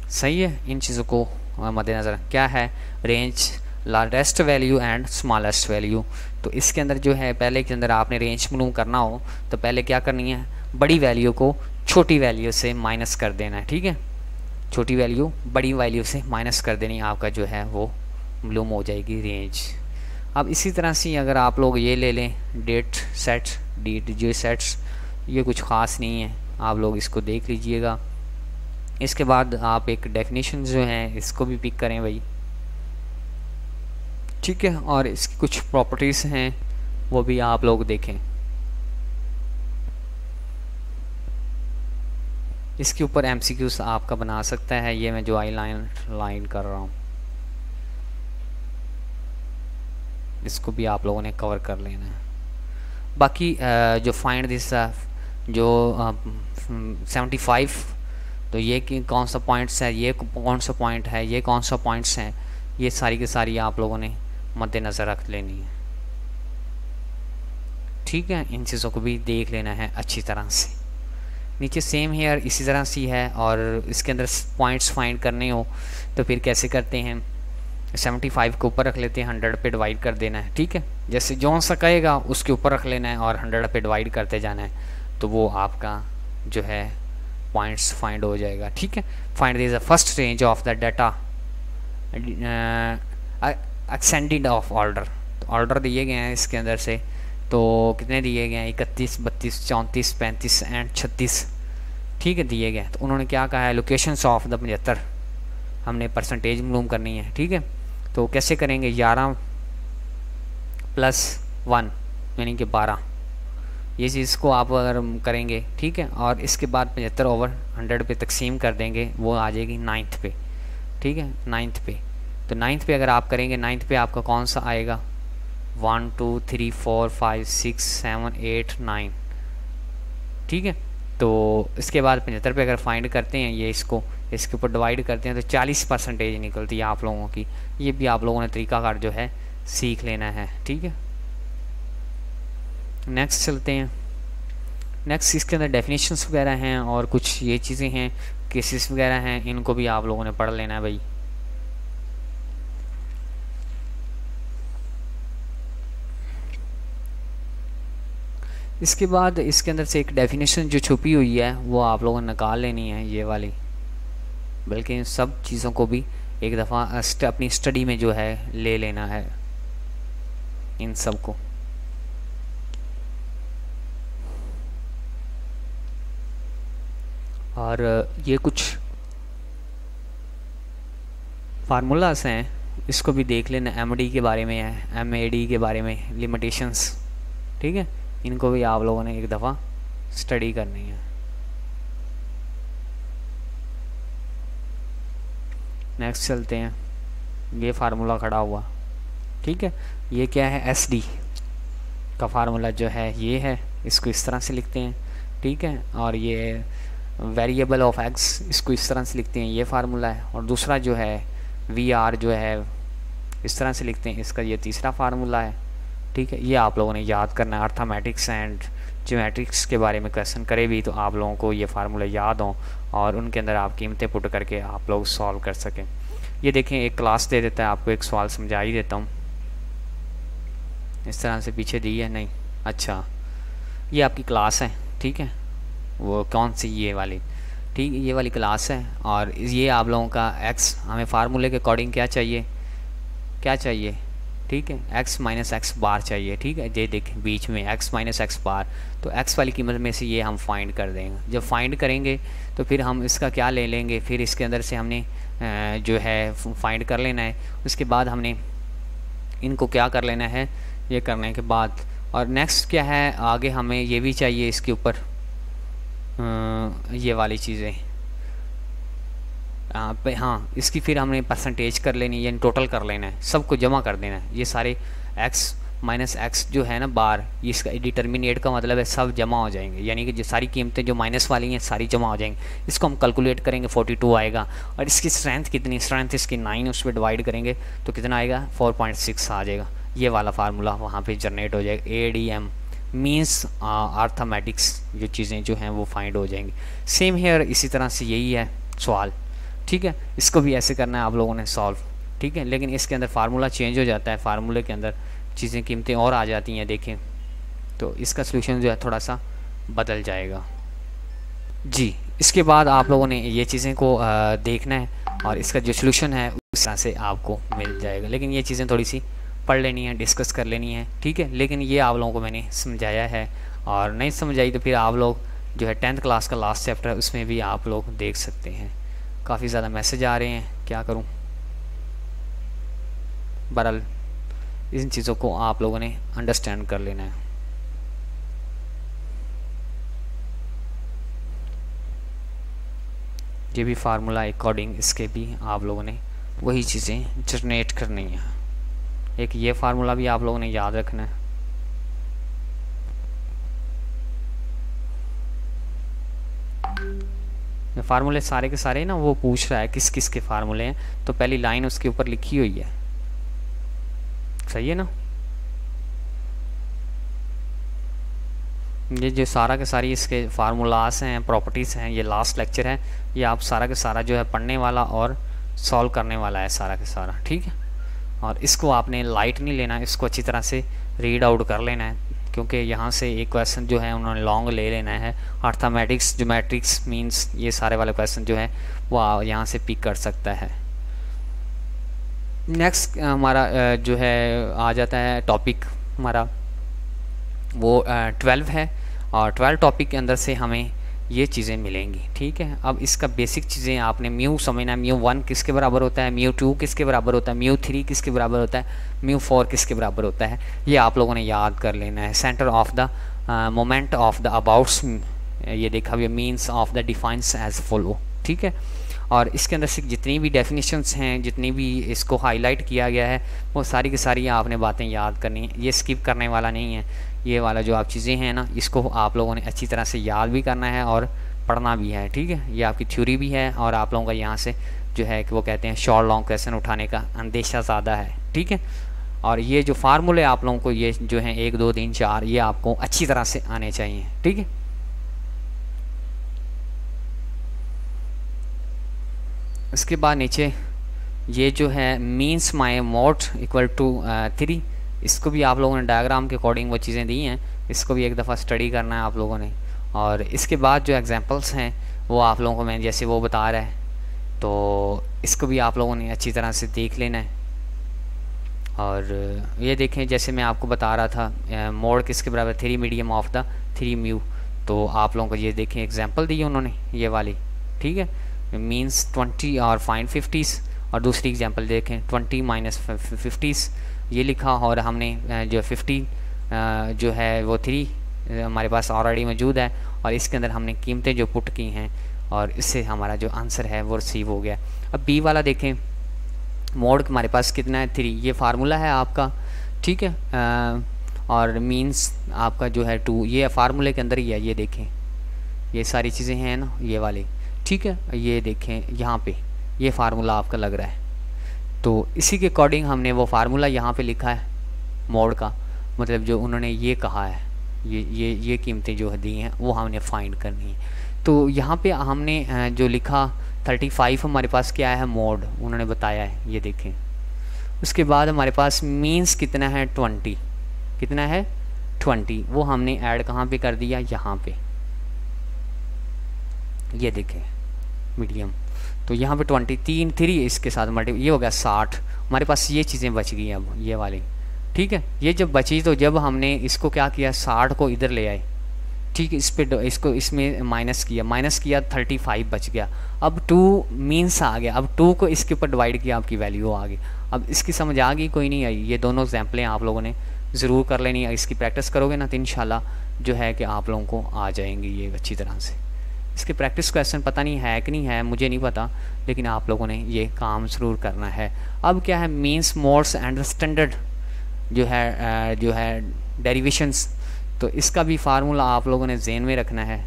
सही है। इन चीज़ों को मद्देनज़र क्या है, range, largest value and smallest value. तो इसके अंदर जो है पहले के अंदर आपने रेंज मालूम करना हो तो पहले क्या करनी है, बड़ी वैल्यू को छोटी वैल्यू से माइनस कर देना है, ठीक है। छोटी वैल्यू बड़ी वैल्यू से माइनस कर देनी, आपका जो है वो मालूम हो जाएगी रेंज। अब इसी तरह से अगर आप लोग ये ले लें, डेट सेट, डेट जो सेट्स, ये कुछ ख़ास नहीं है, आप लोग इसको देख लीजिएगा। इसके बाद आप एक डेफिनेशन जो है इसको भी पिक करें भाई, ठीक है, और इसकी कुछ प्रॉपर्टीज़ हैं वो भी आप लोग देखें। इसके ऊपर एमसीक्यूज आपका बना सकता है, ये मैं जो आई लाइन कर रहा हूँ इसको भी आप लोगों ने कवर कर लेना है। बाकी जो फाइंड दिस जो 75, तो ये कि कौन सा पॉइंट्स है, ये कौन सा पॉइंट है, ये कौन सा पॉइंट्स हैं, ये सारी की सारी आप लोगों ने मद्देनज़र रख लेनी है, ठीक है। इन चीज़ों को भी देख लेना है अच्छी तरह से। नीचे सेम हेयर इसी तरह सी है, और इसके अंदर पॉइंट्स फाइंड करने हो तो फिर कैसे करते हैं, 75 के ऊपर रख लेते हैं, 100 पे डिवाइड कर देना है, ठीक है। जैसे जो सा कहेगा उसके ऊपर रख लेना है और 100 पे डिवाइड करते जाना है, तो वो आपका जो है पॉइंट्स फाइंड हो जाएगा, ठीक है। Find this the first range of the data extended of order, तो ऑर्डर दिए गए हैं इसके अंदर से, तो कितने दिए गए हैं, 31, 32, 34, 35 एंड 36, ठीक है, दिए गए। तो उन्होंने क्या कहा है, लोकेशंस ऑफ द 75 हमने परसेंटेज मालूम करनी है, ठीक है। तो कैसे करेंगे, 11 + 1 यानी कि 12, ये चीज़ को आप अगर करेंगे, ठीक है, और इसके बाद 75/100 पे तकसीम कर देंगे, वो आ जाएगी 9th पे, ठीक है, 9th पे। तो 9th पे अगर आप करेंगे, 9th पे आपका कौन सा आएगा, 1 2 3 4 5 6 7 8 9, ठीक है। तो इसके बाद 75 पे अगर फाइंड करते हैं, ये इसके ऊपर डिवाइड करते हैं तो 40% निकलती है आप लोगों की। ये भी आप लोगों ने तरीकाकार जो है सीख लेना है, ठीक है। नेक्स्ट चलते हैं। नेक्स्ट इसके अंदर डेफिनेशंस वगैरह हैं और कुछ ये चीज़ें हैं, केसेस वगैरह हैं, इनको भी आप लोगों ने पढ़ लेना है भाई। इसके बाद इसके अंदर से एक डेफिनेशन जो छुपी हुई है वो आप लोगों ने निकाल लेनी है, ये वाली, बल्कि इन सब चीज़ों को भी एक दफ़ा अपनी स्टडी में जो है ले लेना है, इन सब को। और ये कुछ फार्मूलास हैं, इसको भी देख लेना, एमडी के बारे में है, एमएडी के बारे में, लिमिटेशंस, ठीक है, इनको भी आप लोगों ने एक दफ़ा स्टडी करनी है। नेक्स्ट चलते हैं, ये फार्मूला खड़ा हुआ, ठीक है, ये क्या है, एसडी का फार्मूला जो है ये है, इसको इस तरह से लिखते हैं, ठीक है। और ये वेरिएबल ऑफ एक्स, इसको इस तरह से लिखते हैं, ये फार्मूला है। और दूसरा जो है वी आर जो है इस तरह से लिखते हैं, इसका ये तीसरा फार्मूला है, ठीक है। ये आप लोगों ने याद करना है। अर्थमेटिक्स एंड ज्योमेट्रिक्स के बारे में क्वेश्चन करे भी तो आप लोगों को ये फार्मूला याद हों और उनके अंदर आप कीमतें पुट करके आप लोग सॉल्व कर सकें। ये देखें, एक क्लास दे देता है आपको, एक सवाल समझा ही देता हूँ, इस तरह से पीछे दी है, नहीं, अच्छा, ये आपकी क्लास है, ठीक है, वो कौन सी, ये वाली, ठीक है, ये वाली क्लास है। और ये आप लोगों का एक्स, हमें फार्मूले के अकॉर्डिंग क्या चाहिए, ठीक है, x - x बार चाहिए, ठीक है। ये देखें बीच में x - x बार, तो x वाली कीमत में से ये हम फाइंड कर देंगे। जब फाइंड करेंगे तो फिर हम इसका क्या ले लेंगे, फिर इसके अंदर से हमने जो है फाइंड कर लेना है। उसके बाद हमने इनको क्या कर लेना है, ये करने के बाद, और नेक्स्ट क्या है, आगे हमें ये भी चाहिए इसके ऊपर ये वाली चीज़ें, हाँ, इसकी फिर हमने परसेंटेज कर लेनी, यानी टोटल कर लेना है, सबको जमा कर देना है। ये सारे x - x जो है ना बार, ये इसका डिटर्मिनेट का मतलब है सब जमा हो जाएंगे, यानी कि जो सारी कीमतें जो माइनस वाली हैं सारी जमा हो जाएंगी। इसको हम कैलकुलेट करेंगे, 42 आएगा। और इसकी स्ट्रेंथ कितनी, स्ट्रेंथ इसकी 9, उस पर डिवाइड करेंगे तो कितना आएगा, 4.6 आ जाएगा। ये वाला फार्मूला वहाँ पे जनरेट हो जाएगा। ADM मीन्स अर्थमेटिक्स, ये चीज़ें जो हैं वो फाइंड हो जाएंगी। सेम हेयर इसी तरह से यही है सवाल, ठीक है, इसको भी ऐसे करना है आप लोगों ने सॉल्व, ठीक है। लेकिन इसके अंदर फार्मूला चेंज हो जाता है, फार्मूले के अंदर चीज़ें कीमतें और आ जाती हैं, देखें, तो इसका सलूशन जो है थोड़ा सा बदल जाएगा जी। इसके बाद आप लोगों ने ये चीज़ें को देखना है और इसका जो सलूशन है उस तरह से आपको मिल जाएगा। लेकिन ये चीज़ें थोड़ी सी पढ़ लेनी है, डिस्कस कर लेनी है, ठीक है। लेकिन ये आप लोगों को मैंने समझाया है, और नहीं समझाई तो फिर आप लोग जो है 10th क्लास का लास्ट चैप्टर उसमें भी आप लोग देख सकते हैं। काफ़ी ज़्यादा मैसेज आ रहे हैं, क्या करूं। बहरहाल इन चीज़ों को आप लोगों ने अंडरस्टैंड कर लेना है। ये भी फार्मूला अकॉर्डिंग इसके भी आप लोगों ने वही चीज़ें जनरेट करनी है। एक ये फार्मूला भी आप लोगों ने याद रखना है। फार्मूले सारे के सारे ना वो पूछ रहा है किस किस के फार्मूले हैं, तो पहली लाइन उसके ऊपर लिखी हुई है, सही है ना। ये जो सारा के सारी इसके फार्मूलास हैं, प्रॉपर्टीज़ हैं, ये लास्ट लेक्चर है, ये आप सारा के सारा जो है पढ़ने वाला और सॉल्व करने वाला है सारा के सारा, ठीक है। और इसको आपने लाइट नहीं लेना, इसको अच्छी तरह से रीड आउट कर लेना है, क्योंकि यहाँ से एक क्वेश्चन जो है उन्होंने लॉन्ग ले लेना है। अर्थमेटिक्स, ज्योमेट्रिक्स, मीन्स ये सारे वाले क्वेश्चन जो है वो यहाँ से पिक कर सकता है। नेक्स्ट हमारा जो है आ जाता है टॉपिक हमारा वो 12 है, और 12 टॉपिक के अंदर से हमें ये चीज़ें मिलेंगी, ठीक है। अब इसका बेसिक चीज़ें आपने म्यू समझना है, म्यू 1 किसके बराबर होता है, म्यू 2 किसके बराबर होता है, म्यू 3 किसके बराबर होता है, म्यू 4 किसके बराबर होता है, ये आप लोगों ने याद कर लेना है। Centre of the moment of the abouts, ये देखा हुआ means of the defines as follow, ठीक है। और इसके अंदर से जितनी भी डेफिनेशंस हैं, जितनी भी इसको हाईलाइट किया गया है, वो सारी की सारी आपने बातें याद करनी है, ये स्किप करने वाला नहीं है। ये वाला जो आप चीज़ें हैं ना, इसको आप लोगों ने अच्छी तरह से याद भी करना है और पढ़ना भी है, ठीक है। ये आपकी थ्योरी भी है, और आप लोगों का यहाँ से जो है कि वो कहते हैं शॉर्ट लॉन्ग क्वेश्चन उठाने का अंदेशा ज़्यादा है, ठीक है। और ये जो फार्मूले आप लोगों को ये जो हैं 1 2 3 4 ये आपको अच्छी तरह से आने चाहिए, ठीक है। इसके बाद नीचे ये जो है means my mode equal to 3, इसको भी आप लोगों ने डायग्राम के अकॉर्डिंग वो चीज़ें दी हैं, इसको भी एक दफ़ा स्टडी करना है आप लोगों ने। और इसके बाद जो एग्जांपल्स हैं वो आप लोगों को मैं जैसे वो बता रहा है, तो इसको भी आप लोगों ने अच्छी तरह से देख लेना है। और ये देखें, जैसे मैं आपको बता रहा था मोड किसके बराबर, 3 मीडियम ऑफ द 3 म्यू, तो आप लोगों को ये देखें एग्जाम्पल दी उन्होंने ये वाली, ठीक है। मीन्स 20 और फाइंड 50s, और दूसरी एग्जांपल देखें 20 माइनस 50s ये लिखा, और हमने जो 50 जो है वो 3 हमारे पास ऑलरेडी मौजूद है, और इसके अंदर हमने कीमतें जो पुट की हैं, और इससे हमारा जो आंसर है वो रिसीव हो गया। अब बी वाला देखें, मोड हमारे पास कितना है 3, ये फार्मूला है आपका, ठीक है। और मीन्स आपका जो है 2, ये फार्मूले के अंदर ही है, ये देखें ये सारी चीज़ें हैं ना ये वाली, ठीक है। ये देखें यहाँ पे ये फार्मूला आपका लग रहा है, तो इसी के अकॉर्डिंग हमने वो फार्मूला यहाँ पे लिखा है मोड का, मतलब जो उन्होंने ये कहा है, ये कीमतें जो दी हैं वो हमने फाइंड करनी है। तो यहाँ पे हमने जो लिखा 35 हमारे पास क्या है मोड उन्होंने बताया है, ये देखें। उसके बाद हमारे पास मीन्स कितना है 20, कितना है 20, वो हमने ऐड कहाँ पे कर दिया, यहाँ पे, ये देखें मीडियम, तो यहाँ पे 23 3 इसके साथ मल्टी, ये हो गया 60, हमारे पास ये चीज़ें बच गई अब ये वाली, ठीक है। ये जब बची तो जब हमने इसको क्या किया 60 को इधर ले आए, ठीक है, इस पे इसको इसमें माइनस किया 35 बच गया। अब 2 मीन्स आ गया, अब 2 को इसके ऊपर डिवाइड किया, आपकी वैल्यू आ गई। अब इसकी समझ आ गई, कोई नहीं आई, ये दोनों एग्जाम्पलें आप लोगों ने ज़रूर कर लेनी है। इसकी प्रैक्टिस करोगे ना तो इंशाल्लाह जो है कि आप लोगों को आ जाएंगे ये अच्छी तरह से। इसके प्रैक्टिस क्वेश्चन पता नहीं है कि नहीं है, मुझे नहीं पता, लेकिन आप लोगों ने ये काम ज़रूर करना है। अब क्या है मीन्स मोड्स एंड स्टैंडर्ड जो है डेरिवेशंस, तो इसका भी फार्मूला आप लोगों ने ज़हन में रखना है,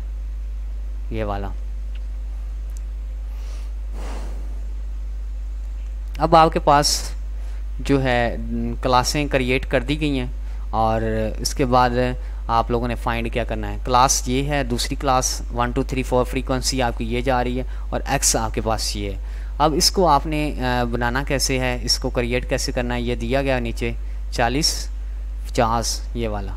ये वाला। अब आपके पास जो है क्लासें क्रिएट कर दी गई हैं, और इसके बाद आप लोगों ने फाइंड क्या करना है, क्लास ये है, दूसरी क्लास 1 2 3 4 फ्रीक्वेंसी आपकी ये जा रही है, और एक्स आपके पास ये है। अब इसको आपने बनाना कैसे है, इसको क्रिएट कैसे करना है, ये दिया गया नीचे 40 50 ये वाला,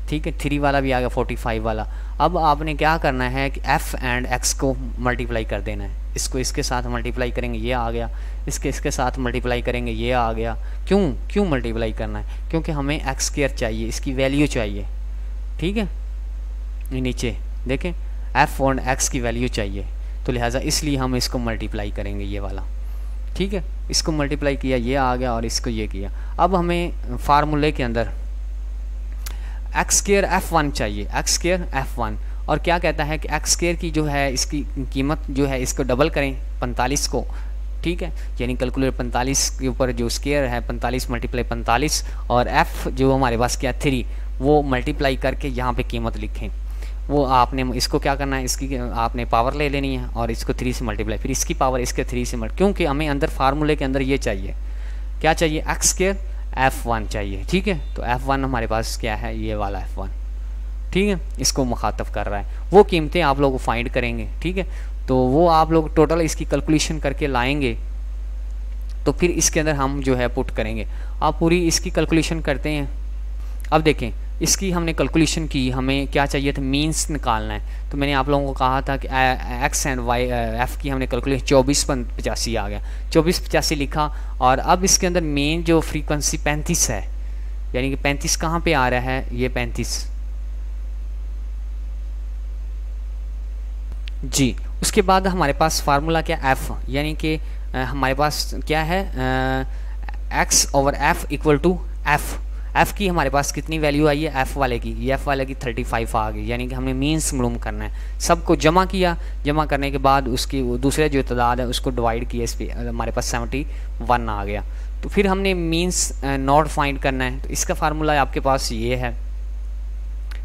ठीक है। 3 वाला भी आ गया 45 वाला। अब आपने क्या करना है कि f एंड x को मल्टीप्लाई कर देना है, इसको इसके साथ मल्टीप्लाई करेंगे ये आ गया, इसके साथ मल्टीप्लाई करेंगे ये आ गया। क्यों मल्टीप्लाई करना है, क्योंकि हमें x² चाहिए, इसकी वैल्यू चाहिए, ठीक है। नीचे देखें f और x की वैल्यू चाहिए, तो लिहाजा इसलिए हम इसको मल्टीप्लाई करेंगे ये वाला, ठीक है। इसको मल्टीप्लाई किया, ये आ गया, और इसको ये किया। अब हमें फार्मूले के अंदर एक्स स्क्वायर F1 चाहिए, एक्स स्क्वायर F1, और क्या कहता है कि एक्स स्क्वायर की जो है इसकी कीमत जो है इसको डबल करें 45 को, ठीक है। यानी कैलकुलेटर 45 के ऊपर जो स्क्वायर है 45 मल्टीप्लाई 45, और F जो हमारे पास क्या 3, वो मल्टीप्लाई करके यहाँ पे कीमत लिखें। वो आपने इसको क्या करना है, इसकी आपने पावर ले लेनी है और इसको 3 से मल्टीप्लाई, फिर इसकी पावर इसके 3 से क्योंकि हमें अंदर फार्मूले के अंदर ये चाहिए, क्या चाहिए, एक्स स्क्वायर F1 चाहिए, ठीक है। तो F1 हमारे पास क्या है, ये वाला F1, ठीक है। इसको मुखातब कर रहा है, वो कीमतें आप लोग फाइंड करेंगे, ठीक है। तो वो आप लोग टोटल इसकी कैलकुलेशन करके लाएंगे, तो फिर इसके अंदर हम जो है पुट करेंगे। आप पूरी इसकी कैलकुलेशन करते हैं। अब देखें, इसकी हमने कैलकुलेशन की, हमें क्या चाहिए था, मीन्स निकालना है। तो मैंने आप लोगों को कहा था कि एक्स एंड वाई एफ़ की हमने कैलकुलेशन 2485 आ गया, 2485 लिखा। और अब इसके अंदर मेन जो फ्रीक्वेंसी 35 है, यानी कि 35 कहाँ पे आ रहा है, ये 35 जी। उसके बाद हमारे पास फार्मूला क्या, एफ़, यानी कि हमारे पास क्या है, x over f equal to f की हमारे पास कितनी वैल्यू आई है, एफ़ वाले की, ये एफ़ वाले की 35 आ गई। यानी कि हमने मीन्स मालूम करना है, सबको जमा किया, जमा करने के बाद उसकी दूसरे जो तादाद है उसको डिवाइड किया, इस पर हमारे पास 71 आ गया। तो फिर हमने मीन्स नॉट फाइंड करना है, तो इसका फार्मूला आपके पास ये है,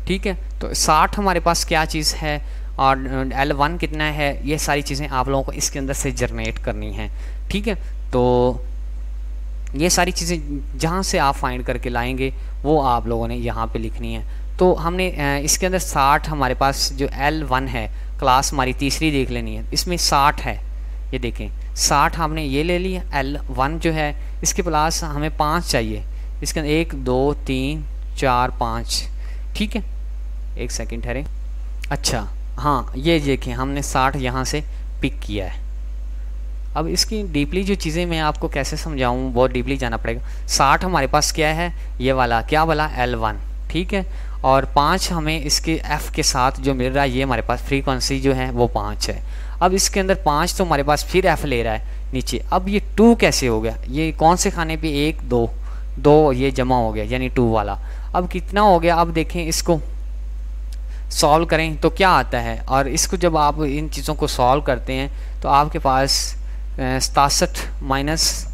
ठीक है। तो 60 हमारे पास क्या चीज़ है, और L1 कितना है, ये सारी चीज़ें आप लोगों को इसके अंदर से जनरेट करनी है, ठीक है। तो ये सारी चीज़ें जहाँ से आप फाइंड करके लाएंगे वो आप लोगों ने यहाँ पे लिखनी है। तो हमने इसके अंदर 60 हमारे पास जो L1 है, क्लास हमारी तीसरी देख लेनी है, इसमें 60 है, ये देखें 60 हमने ये ले लिया। L1 जो है इसके प्लस हमें 5 चाहिए, इसके अंदर 1 2 3 4 5, ठीक है। एक सेकेंड ठहरे, अच्छा हाँ, ये देखें हमने 60 यहाँ से पिक किया है। अब इसकी डीपली जो चीज़ें मैं आपको कैसे समझाऊँ, बहुत डीपली जाना पड़ेगा। 60 हमारे पास क्या है, ये वाला क्या वाला L1, ठीक है। और 5 हमें इसके F के साथ जो मिल रहा है, ये हमारे पास फ्रीक्वेंसी जो है वो 5 है। अब इसके अंदर 5 तो हमारे पास फिर F ले रहा है नीचे। अब ये 2 कैसे हो गया, ये कौन से खाने पे, 1 2 ये जमा हो गया, यानी 2 वाला। अब कितना हो गया, अब देखें इसको सॉल्व करें तो क्या आता है, और इसको जब आप इन चीज़ों को सॉल्व करते हैं तो आपके पास 67 माइनस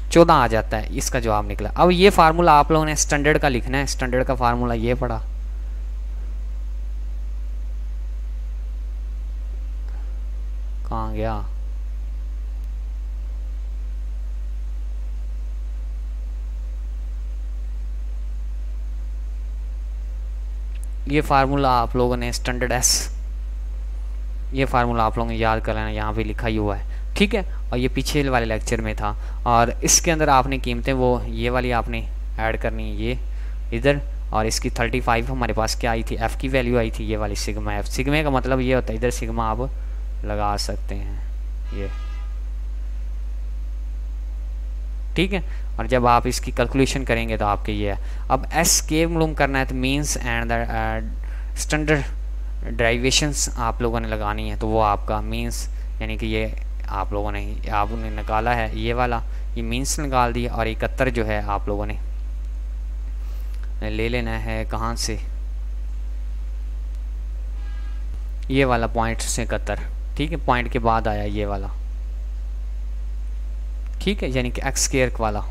.14 आ जाता है, इसका जवाब निकला। अब ये फार्मूला आप लोगों ने स्टैंडर्ड का लिखना है, स्टैंडर्ड का फार्मूला ये पड़ा, कहाँ गया, ये फार्मूला आप लोगों ने स्टैंडर्ड एस, ये फार्मूला आप लोगों ने याद कर लेना, यहाँ पे लिखा ही हुआ है, ठीक है। और ये पीछे वाले लेक्चर में था, और इसके अंदर आपने कीमतें वो ये वाली आपने ऐड करनी है, ये इधर। और इसकी 35 हमारे पास क्या आई थी, एफ़ की वैल्यू आई थी, ये वाली सिग्मा एफ। सिग्मा का मतलब ये होता है, इधर सिग्मा आप लगा सकते हैं, ये ठीक है। और जब आप इसकी कैलकुलेशन करेंगे तो आपके ये है। अब एस के मालूम करना है, तो means and the standard derivations आप लोगों ने लगानी है। तो वो आपका मीन्स, यानी कि ये आपने निकाला है, ये वाला ये मीन्स निकाल दिया, और 71 जो है आप लोगों ने ले लेना है, कहाँ से, ये वाला पॉइंट से 71, ठीक है। पॉइंट के बाद आया ये वाला, ठीक है, यानी कि एक्स स्क्वायर वाला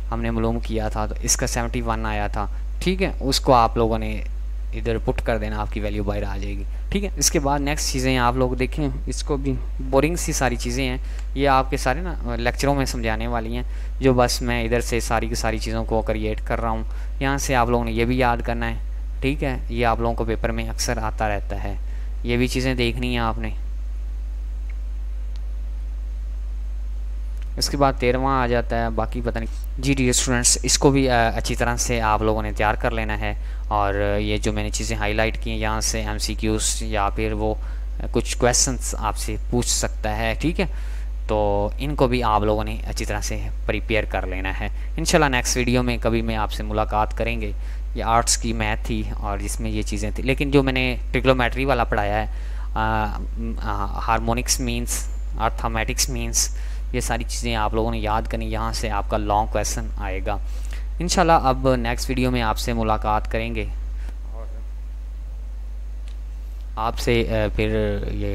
हमने मालूम किया था, तो इसका 71 आया था, ठीक है। उसको आप लोगों ने इधर पुट कर देना, आपकी वैल्यू बाहर आ जाएगी, ठीक है। इसके बाद नेक्स्ट चीज़ें आप लोग देखें, इसको भी बोरिंग सी सारी चीज़ें हैं, ये आपके सारे ना लेक्चरों में समझाने वाली हैं, जो बस मैं इधर से सारी की सारी चीज़ों को क्रिएट कर रहा हूँ। यहाँ से आप लोगों ने ये भी याद करना है, ठीक है। ये आप लोगों को पेपर में अक्सर आता रहता है, ये भी चीज़ें देखनी है आपने। इसके बाद 13वां आ जाता है, बाकी पता नहीं। जी डियर स्टूडेंट्स, इसको भी अच्छी तरह से आप लोगों ने तैयार कर लेना है। और ये जो मैंने चीज़ें हाईलाइट की हैं, यहाँ से MCQs या फिर वो कुछ क्वेश्चंस आपसे पूछ सकता है, ठीक है। तो इनको भी आप लोगों ने अच्छी तरह से प्रिपेयर कर लेना है। इंशाल्लाह नेक्स्ट वीडियो में कभी मैं आपसे मुलाकात करेंगे। ये आर्ट्स की मैथ थी और इसमें ये चीज़ें थी, लेकिन जो मैंने ट्रिग्नोमेट्री वाला पढ़ाया है, हार्मोनिक्स मीन्स, अर्थमेटिक्स मीन्स, ये सारी चीज़ें आप लोगों ने याद करनी। यहाँ से आपका लॉन्ग क्वेश्चन आएगा इंशाल्लाह। अब नेक्स्ट वीडियो में आपसे मुलाकात करेंगे और आपसे फिर ये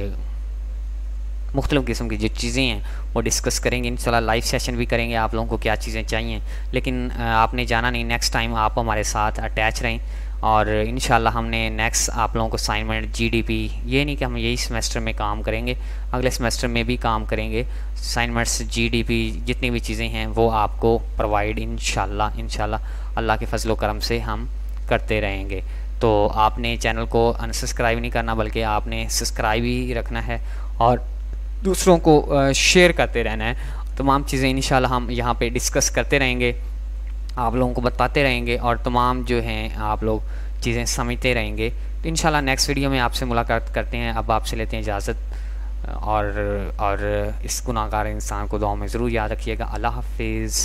मुख्तलिफ़ किस्म की जो चीज़ें हैं वो डिस्कस करेंगे इंशाल्लाह। लाइव सेशन भी करेंगे, आप लोगों को क्या चीज़ें चाहिए, लेकिन आपने जाना नहीं। नेक्स्ट टाइम आप हमारे साथ अटैच रहें और इंशाल्लाह हमने नेक्स्ट आप लोगों को असाइनमेंट जीडीपी, ये नहीं कि हम यही सेमेस्टर में काम करेंगे, अगले सेमेस्टर में भी काम करेंगे। असाइनमेंट्स जीडीपी जितनी भी चीज़ें हैं वो आपको प्रोवाइड इंशाल्लाह अल्लाह के फजल करम से हम करते रहेंगे। तो आपने चैनल को अनसब्सक्राइब नहीं करना, बल्कि आपने सब्सक्राइब ही रखना है और दूसरों को शेयर करते रहना है। तमाम चीज़ें इंशाल्लाह हम यहाँ पे डिस्कस करते रहेंगे, आप लोगों को बताते रहेंगे और तमाम जो हैं आप लोग चीज़ें समझते रहेंगे। तो इंशाल्लाह नेक्स्ट वीडियो में आपसे मुलाकात करते हैं। अब आपसे लेते हैं इजाज़त और इस गुनाहगार इंसान को दुआ में ज़रूर याद रखिएगा। अल्लाह हाफिज़।